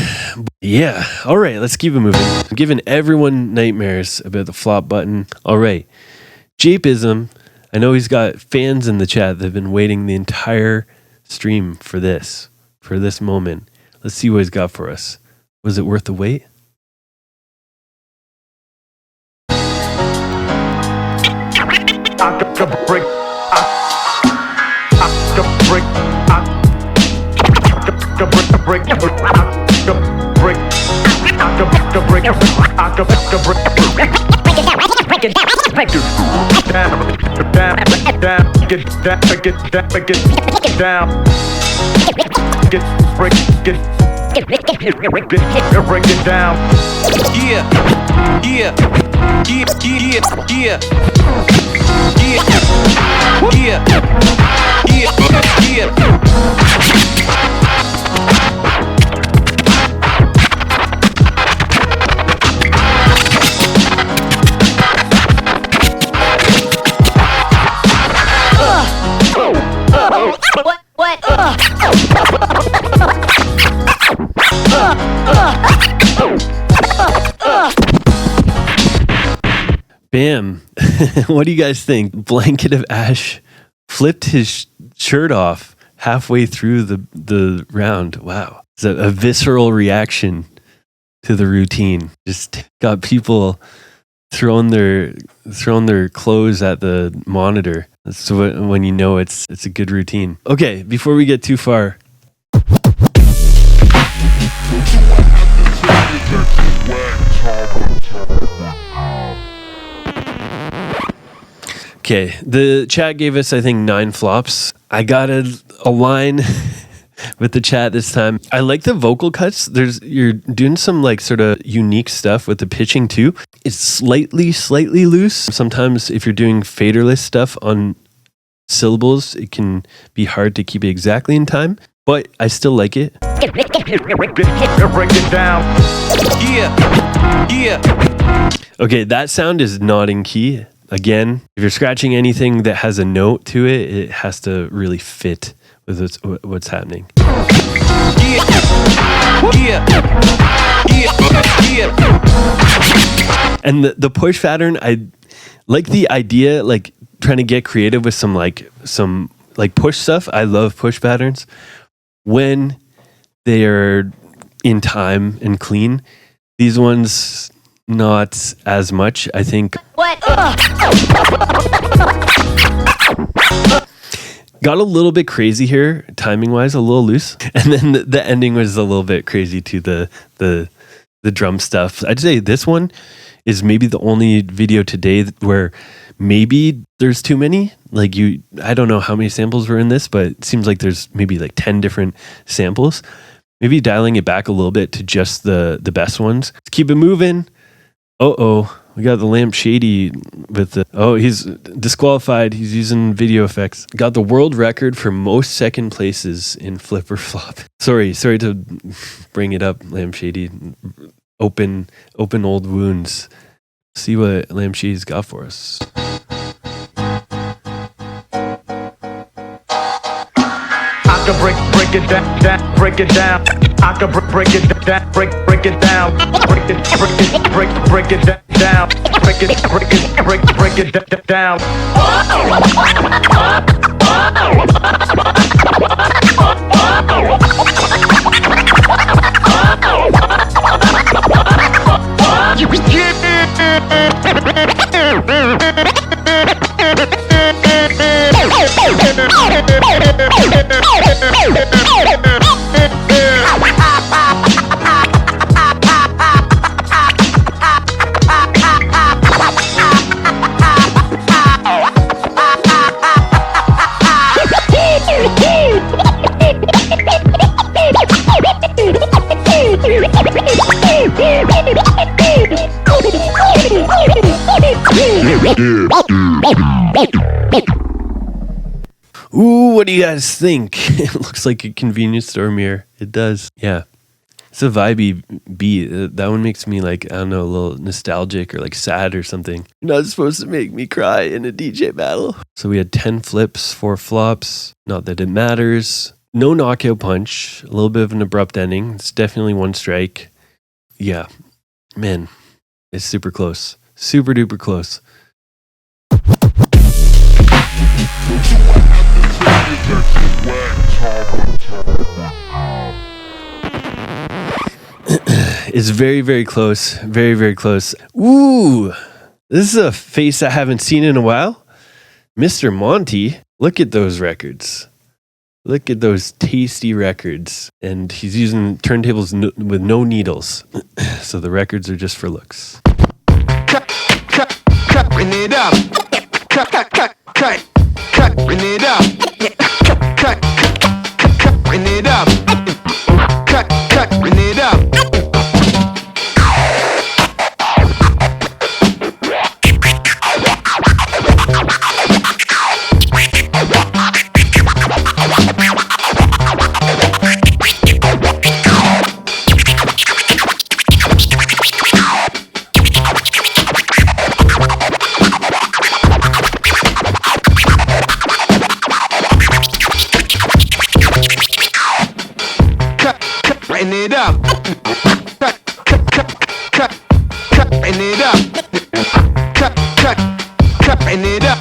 Yeah. All right, let's keep it moving. I'm giving everyone nightmares about the flop button. All right. Japeizm. I know he's got fans in the chat that have been waiting the entire stream for this moment. Let's see what he's got for us. Was it worth the wait? Bam. What do you guys think? Blanket of Ash flipped his shirt off halfway through the round. Wow. It's a visceral reaction to the routine. Just got people throwing their clothes at the monitor. That's when you know it's a good routine. Okay, before we get too far. Okay, the chat gave us, I think, 9 flops. I got a line with the chat this time. I like the vocal cuts. You're doing some like sort of unique stuff with the pitching too. It's slightly loose. Sometimes if you're doing faderless stuff on syllables, it can be hard to keep it exactly in time, but I still like it. Break it down. Yeah. Okay, that sound is not in key. Again, if you're scratching anything that has a note to it, it has to really fit with what's happening. And the push pattern, I like the idea, like trying to get creative with some push stuff. I love push patterns when they are in time and clean. These ones, not as much, I think. What? Got a little bit crazy here, timing wise, a little loose, and then the ending was a little bit crazy to the drum stuff. I'd say this one is maybe the only video today where maybe there's too many. Like I don't know how many samples were in this, but it seems like there's maybe like 10 different samples. Maybe dialing it back a little bit to just the best ones. Let's keep it moving. We got the lamp Shady with he's disqualified. He's using video effects. Got the world record for most second places in flip or flop. Sorry to bring it up, Lamp Shady. Open old wounds. See what Lamp Shady's got for us. I can break it down, break it down. I can break it down, break it down, break it down, break it down, break it down. Ooh, what do you guys think? It looks like a convenience store mirror. It does. Yeah. It's a vibey beat. That one makes me like, I don't know, a little nostalgic or like sad or something. You're not supposed to make me cry in a DJ battle. So we had 10 flips, 4 flops. Not that it matters. No knockout punch. A little bit of an abrupt ending. It's definitely one strike. Yeah. Man, it's super close. Super duper close. It's very, very close. Very, very close. Ooh, this is a face I haven't seen in a while. Mr. Monty. Look at those records. Look at those tasty records. And he's using turntables with no needles. So the records are just for looks. Bring it up. Bring it up. Bring it up. Bring it up. up.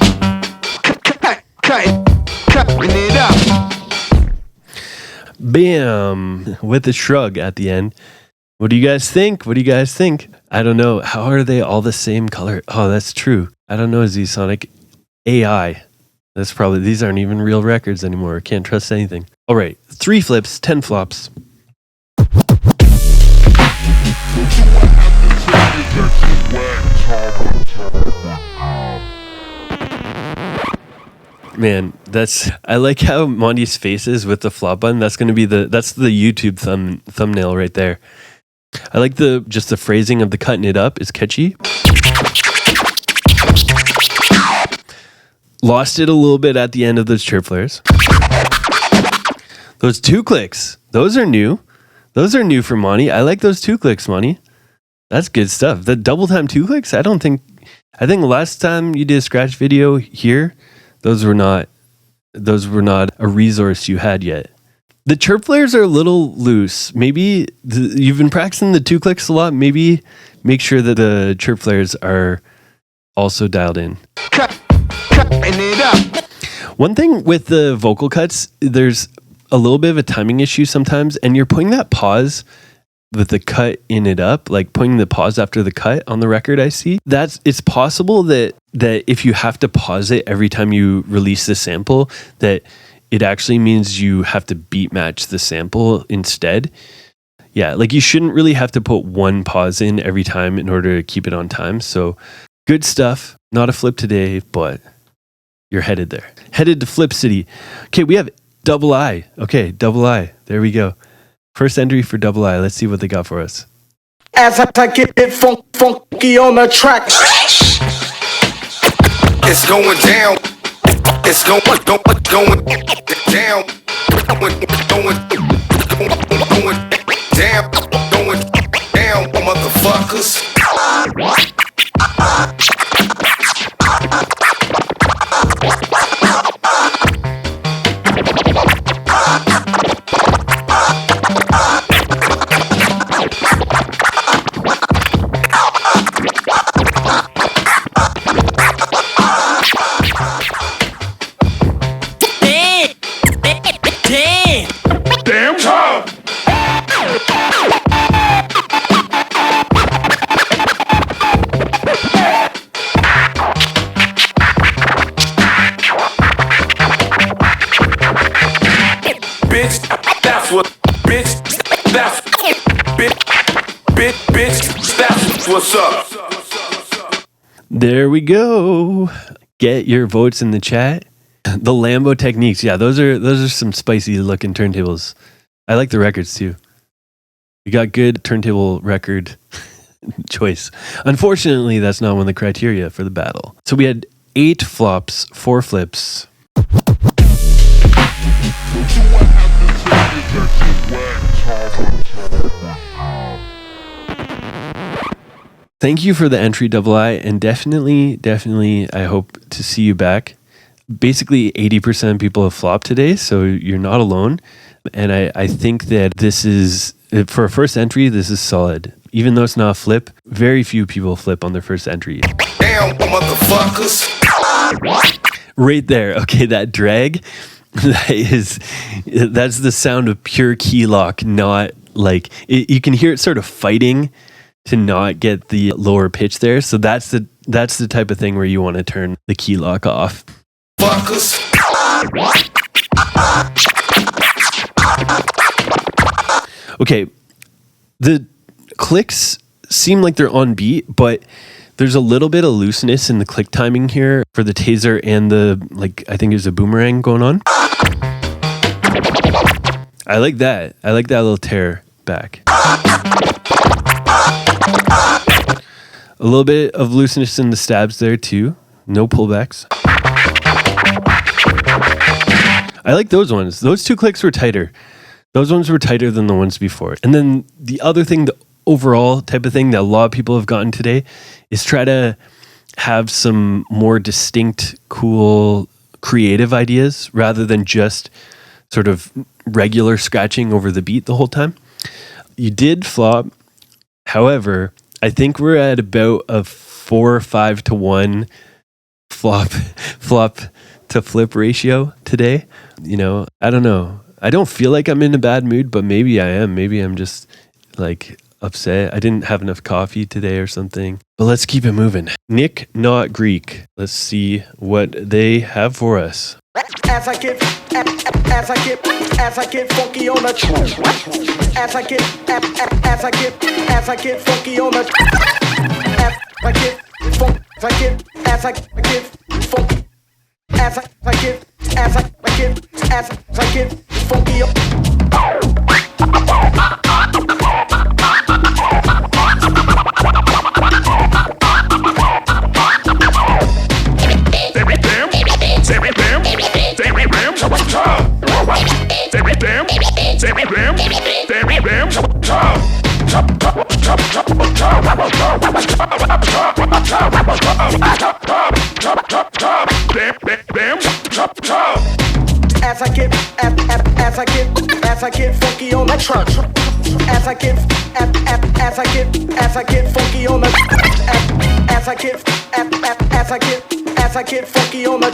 Cutting it up. Bam! With a shrug at the end. What do you guys think? What do you guys think? I don't know. How are they all the same color? Oh, that's true. I don't know, Z-Sonic. AI. That's probably, these aren't even real records anymore. Can't trust anything. All right. 3 flips, 10 flops. Man, I like how Monty's face is with the flop button. That's going to be that's the YouTube thumbnail right there. I like just the phrasing of the cutting it up is catchy. Lost it a little bit at the end of those chirp flares. Those 2 clicks, those are new. Those are new for Monty. I like those 2 clicks, Monty. That's good stuff. The double time 2 clicks, I think last time you did a scratch video here, those were not a resource you had yet. The chirp flares are a little loose. Maybe you've been practicing the 2 clicks a lot. Maybe make sure that the chirp flares are also dialed in. Cutting it up. One thing with the vocal cuts, there's a little bit of a timing issue sometimes, and you're putting that pause with the cut in it up, like putting the pause after the cut on the record. I see it's possible that if you have to pause it every time you release the sample, that it actually means you have to beat match the sample instead. Yeah, like you shouldn't really have to put one pause in every time in order to keep it on time. So good stuff. Not a flip today, but you're headed there. Headed to Flip City. Okay, we have Double I. Okay, Double I. There we go. First entry for Double I. Let's see what they got for us. As I get it funky on the track. It's going down. It's going down. Going down. Motherfuckers. Damn tough. Bitch, that's what. Bitch, that's. Bitch, that's what's up. There we go. Get your votes in the chat. The Lambo Techniques. Yeah, those are some spicy looking turntables. I like the records too. You got good turntable record choice. Unfortunately, that's not one of the criteria for the battle. So we had 8 flops, 4 flips. Thank you for the entry, Double I, and definitely, I hope to see you back. Basically, 80% of people have flopped today, so you're not alone. And I think that this is, for a first entry, this is solid. Even though it's not a flip, very few people flip on their first entry. Damn, motherfuckers. Right there. Okay, that drag, that's the sound of pure key lock, not like, you can hear it sort of fighting to not get the lower pitch there. So that's the type of thing where you want to turn the key lock off. Fuckers. Okay, the clicks seem like they're on beat, but there's a little bit of looseness in the click timing here for the taser and I think there's a boomerang going on. I like that. I like that little tear back. A little bit of looseness in the stabs there too. No pullbacks. I like those ones. Those 2 clicks were tighter. Those ones were tighter than the ones before. And then the other thing, the overall type of thing that a lot of people have gotten today is try to have some more distinct, cool, creative ideas rather than just sort of regular scratching over the beat the whole time. You did flop. However, I think we're at about a 4 or 5 to 1 flop to flip ratio today. You know, I don't know. I don't feel like I'm in a bad mood, but maybe I am. Maybe I'm just like upset. I didn't have enough coffee today or something. But let's keep it moving. Nick, not Greek. Let's see what they have for us. As I get funky on the as I get funky on the as I get funky as I get funky on the truck. As I get funky on the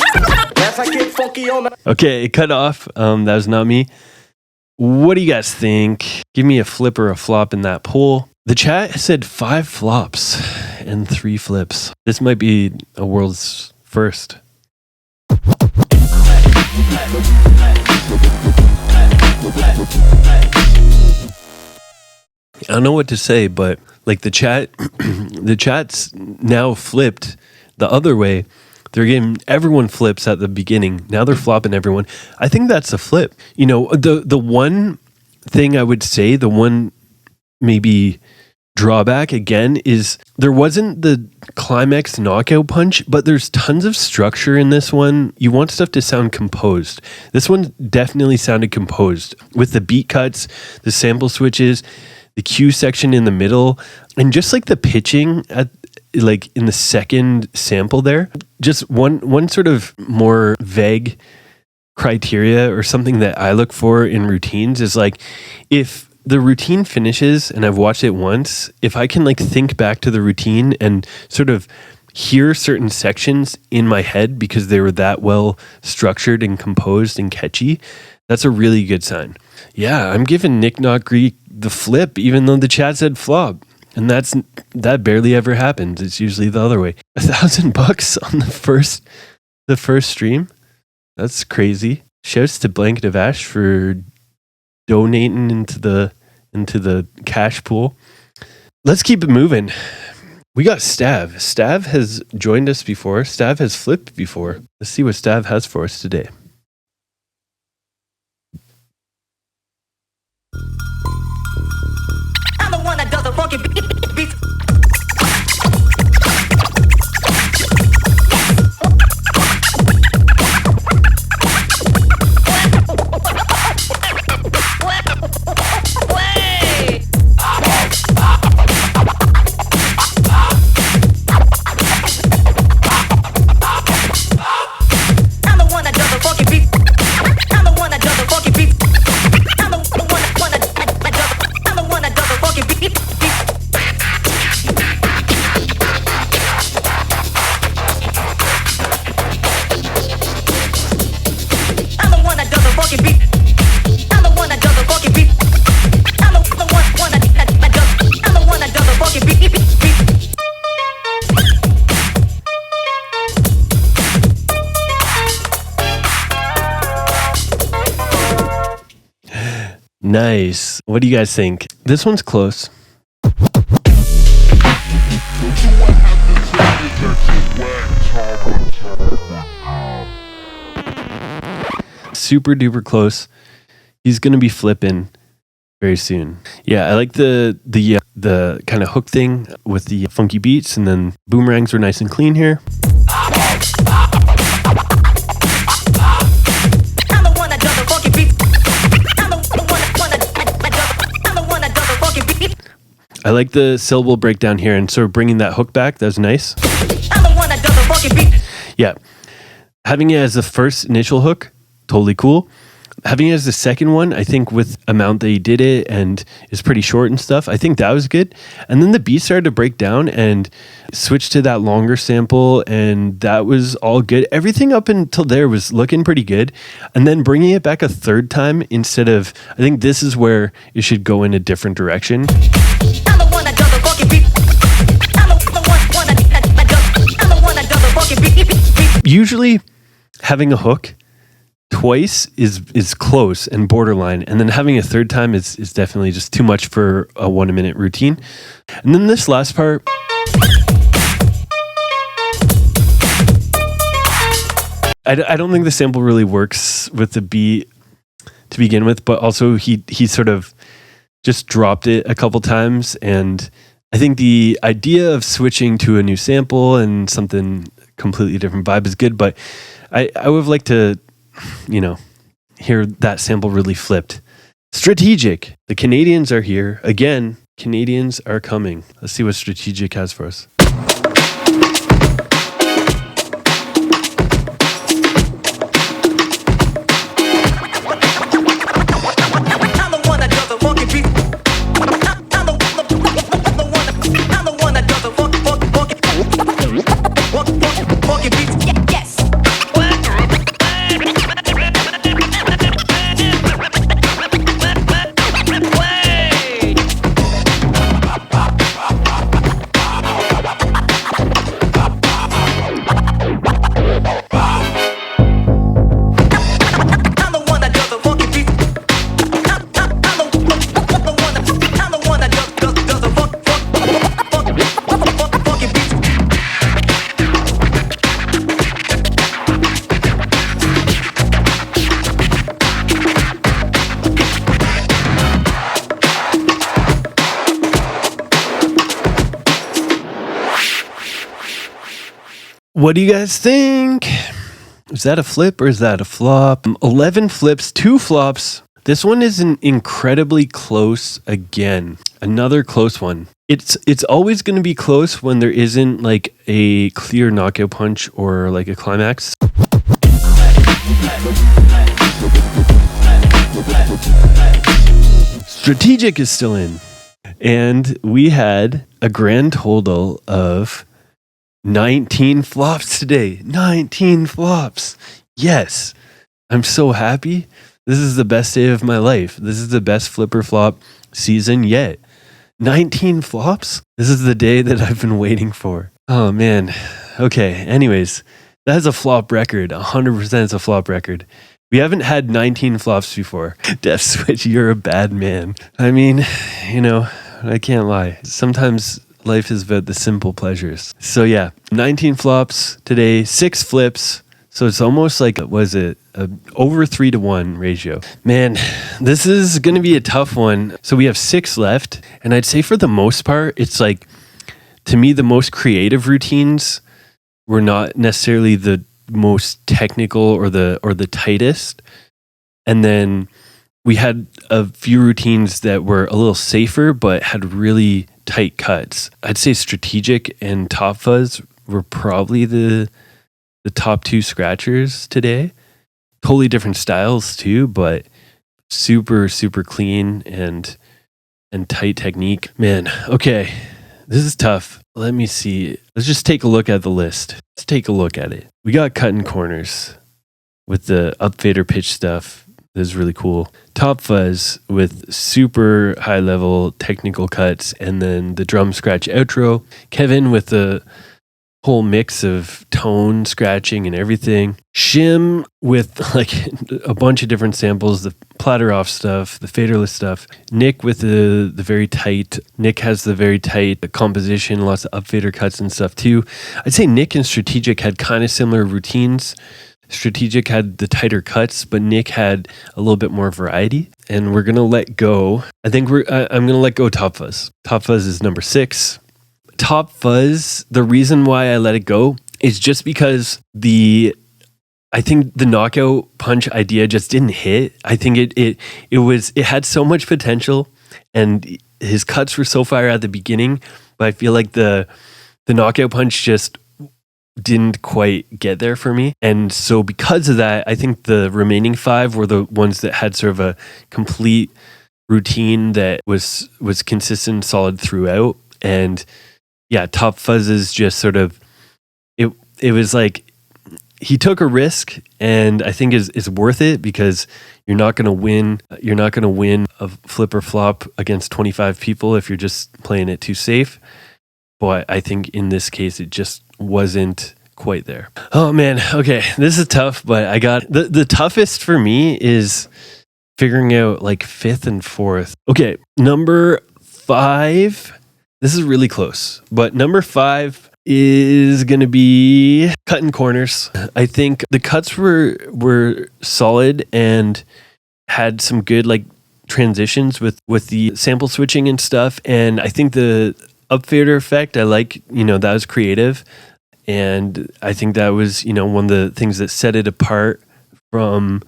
as I get funky on the Okay, it cut off. That was not me. What do you guys think? Give me a flip or a flop in that poll. The chat said 5 flops and 3 flips. This might be a world's first. I don't know what to say, but like the chat's now flipped the other way. They're getting everyone flips at the beginning. Now they're flopping everyone. I think that's a flip. You know, the one thing I would say, the one maybe drawback again is there wasn't the climax knockout punch, but there's tons of structure in this one. You want stuff to sound composed. This one definitely sounded composed with the beat cuts, the sample switches, the cue section in the middle, and just like the pitching at like in the second sample there. Just one sort of more vague criteria or something that I look for in routines is like if the routine finishes and I've watched it once, if I can like think back to the routine and sort of hear certain sections in my head because they were that well structured and composed and catchy, that's a really good sign. Yeah, I'm giving Nick Not Greek the flip, even though the chat said flop. And that barely ever happens. It's usually the other way. $1,000 on the first stream. That's crazy. Shouts to Blanket of Ash for donating into the cash pool. Let's keep it moving. We got Stav. Stav has joined us before. Stav has flipped before. Let's see what Stav has for us today. I'm the one that does the funky beats. Nice. What do you guys think? This one's close. Super duper close. He's gonna be flipping very soon. Yeah, I like the kind of hook thing with the funky beats, and then boomerangs were nice and clean here. I like the syllable breakdown here and sort of bringing that hook back. That was nice. Yeah. Having it as the first initial hook, totally cool. having it as the second one, I think with amount that he did it and is pretty short and stuff, I think that was good. And then the beat started to break down and switched to that longer sample, and that was all good. Everything up until there was looking pretty good. And then bringing it back a third time instead of, I think this is where it should go in a different direction. I'm the one that does the fucking beat. I'm the one that does the fucking beat. Usually having a hook twice is close and borderline, and then having a third time is definitely just too much for a 1 minute routine. And then this last part, I don't think the sample really works with the beat to begin with, but also he sort of just dropped it a couple times, and I think the idea of switching to a new sample and something completely different vibe is good, but I would have liked to, hear that sample really flipped. Strategik. The Canadians are here. Again, Canadians are coming. Let's see what Strategik has for us. I'm the one that does the fucking beat. I'm the one that does the fucking beats. Yes. What do you guys think? Is that a flip or is that a flop? 11 flips, 2 flops. This one is an incredibly close again. Another close one. It's always going to be close when there isn't like a clear knockout punch or like a climax. Strategik is still in. And we had a grand total of 19 flops today. 19 flops. Yes. I'm so happy. This is the best day of my life. This is the best flipper flop season yet. 19 flops? This is the day that I've been waiting for. Oh man. Okay. Anyways, that's a flop record. 100% it's a flop record. We haven't had 19 flops before. Death Switch, you're a bad man. I mean, I can't lie. Sometimes life is about the simple pleasures. So yeah, 19 flops today, 6 flips. So it's almost like, over 3-to-1 ratio. Man, this is going to be a tough one. So we have 6 left. And I'd say for the most part, it's like, to me, the most creative routines were not necessarily the most technical or the tightest. And then we had a few routines that were a little safer, but had really tight cuts. I'd say Strategik and Top Fuzz were probably the top 2 scratchers today. Totally different styles too, but super, super clean and tight technique. Man, okay. This is tough. Let me see. Let's just take a look at the list. Let's take a look at it. We got Kuttin Korners with the up fader pitch stuff. This is really cool. Top Fuzz with super high level technical cuts, and then the drum scratch outro. Kevin with the whole mix of tone scratching and everything. Shim with like a bunch of different samples, the platter off stuff, the faderless stuff. Nick with the very tight. Nick has the very tight composition, lots of up fader cuts and stuff too. I'd say Nick and Strategik had kind of similar routines. Strategik had the tighter cuts, but Nick had a little bit more variety. And we're gonna let go. I'm gonna let go Top Fuzz. Top Fuzz is number 6. Top Fuzz. The reason why I let it go is just because I think the knockout punch idea just didn't hit. I think it had so much potential, and his cuts were so fire at the beginning. But I feel like the knockout punch just didn't quite get there for me. And so because of that, I think the remaining 5 were the ones that had sort of a complete routine that was consistent, solid throughout. And yeah, Top Fuzz is just sort of, it was like, he took a risk, and I think is worth it, because you're not going to win. You're not going to win a flip or flop against 25 people if you're just playing it too safe. But I think in this case, it just wasn't quite there. Oh man. Okay. This is tough, but I got the toughest for me is figuring out like 5th and 4th. Okay. Number 5. This is really close, but number 5 is going to be Kuttin Korners. I think the cuts were solid and had some good like transitions with the sample switching and stuff. And I think the upfader effect, I like, that was creative. And I think that was, one of the things that set it apart from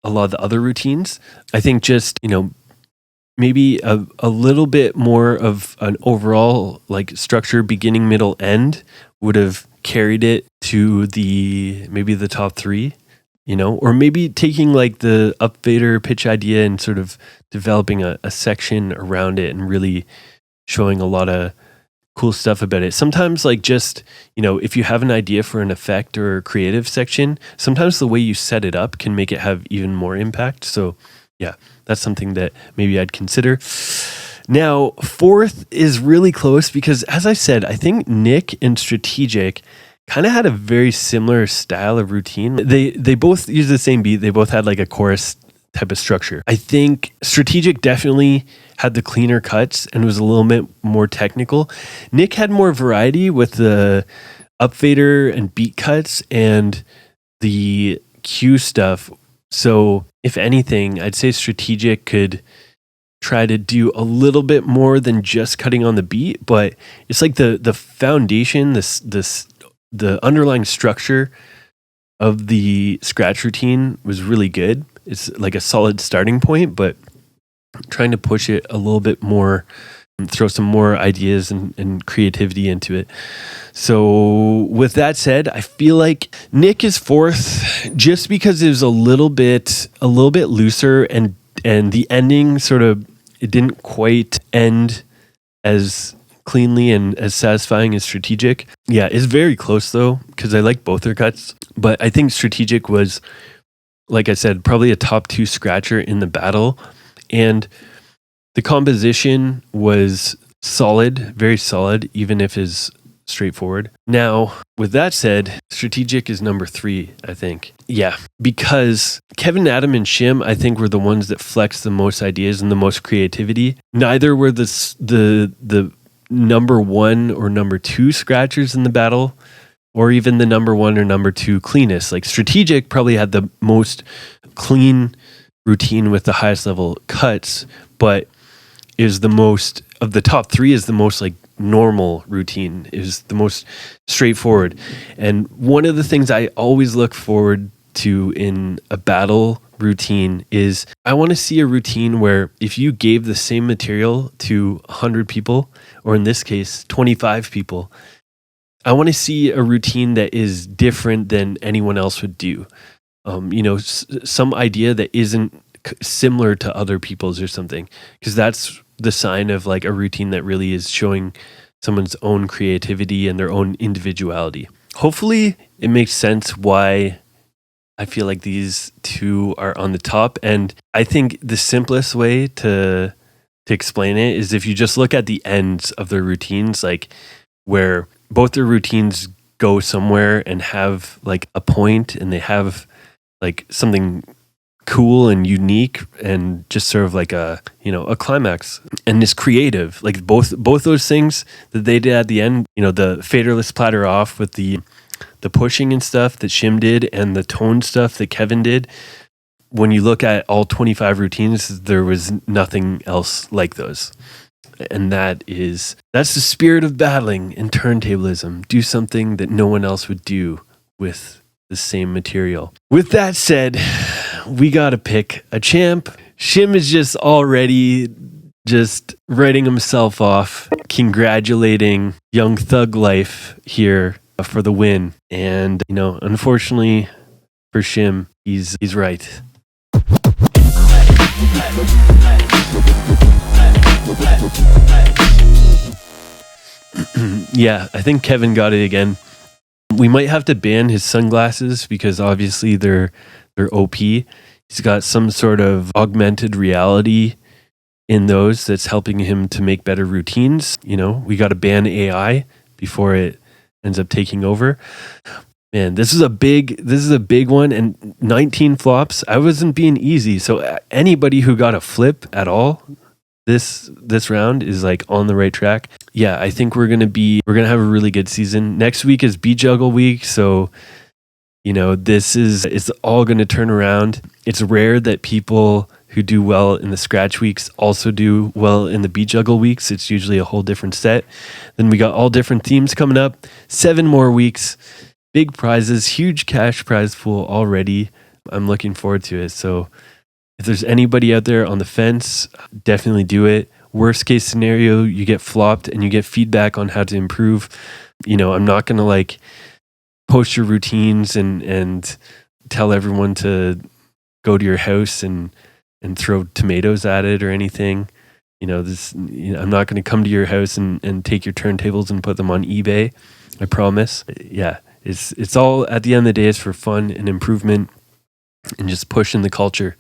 a lot of the other routines. I think just, maybe a little bit more of an overall like structure, beginning, middle, end would have carried it to maybe the top 3, or maybe taking like the upfader pitch idea and sort of developing a section around it and really showing a lot of cool stuff about it. Sometimes like just, if you have an idea for an effect or a creative section, sometimes the way you set it up can make it have even more impact. So yeah, that's something that maybe I'd consider. Now, 4th is really close because, as I said, I think Nick and Strategik kind of had a very similar style of routine. They both used the same beat. They both had like a chorus type of structure. I think Strategik definitely had the cleaner cuts and was a little bit more technical. Nick had more variety with the upfader and beat cuts and the cue stuff. So if anything, I'd say Strategik could try to do a little bit more than just cutting on the beat, but it's like the foundation, the underlying structure of the scratch routine was really good. It's like a solid starting point, but trying to push it a little bit more, throw some more ideas and creativity into it. So with that said, I feel like Nick is 4th just because it was a little bit looser and the ending sort of, it didn't quite end as cleanly and as satisfying as Strategik. Yeah, it's very close though, because I like both their cuts, but I think Strategik was, like I said, probably a top 2 scratcher in the battle. And the composition was solid, very solid, even if it's straightforward. Now, with that said, Strategik is number 3, I think. Yeah, because Kevin, Adam, and Shim, I think, were the ones that flexed the most ideas and the most creativity. Neither were the number 1 or number 2 scratchers in the battle, or even the number 1 or number 2 cleanest. Like Strategik probably had the most clean routine with the highest level cuts, but is the most of the top 3 is the most like normal routine, is the most straightforward. And one of the things I always look forward to in a battle routine is I want to see a routine where if you gave the same material to 100 people, or in this case 25 people, I want to see a routine that is different than anyone else would do. Some idea that isn't similar to other people's or something, because that's the sign of like a routine that really is showing someone's own creativity and their own individuality. Hopefully it makes sense why I feel like these 2 are on the top. And I think the simplest way to explain it is if you just look at the ends of their routines, like where both their routines go somewhere and have like a point, and they have like something cool and unique and just sort of like a climax, and this creative, like both those things that they did at the end, the faderless platter off with the pushing and stuff that Shim did and the tone stuff that Kevin did. When you look at all 25 routines, there was nothing else like those. And that's the spirit of battling and turntablism. Do something that no one else would do with the same material. With that said, we got to pick a champ. Shim is just already writing himself off, congratulating Young Thug Life here for the win. And, unfortunately for Shim, he's right. Yeah, I think Kevin got it again. We might have to ban his sunglasses because obviously they're OP. He's got some sort of augmented reality in those that's helping him to make better routines. We got to ban AI before it ends up taking over. Man, this is a big one, and 19 flops. I wasn't being easy. So anybody who got a flip at all this round is like on the right track. Yeah, I think we're gonna have a really good season. Next week is beat juggle week, so it's all gonna turn around. It's rare that people who do well in the scratch weeks also do well in the beat juggle weeks. It's usually a whole different set. Then we got all different themes coming up. 7 more weeks, big prizes, huge cash prize pool already. I'm looking forward to it. So if there's anybody out there on the fence, definitely do it. Worst case scenario, you get flopped and you get feedback on how to improve. I'm not going to post your routines and tell everyone to go to your house and throw tomatoes at it or anything. I'm not going to come to your house and take your turntables and put them on eBay. I promise. Yeah, it's all, at the end of the day, it's for fun and improvement and just pushing the culture.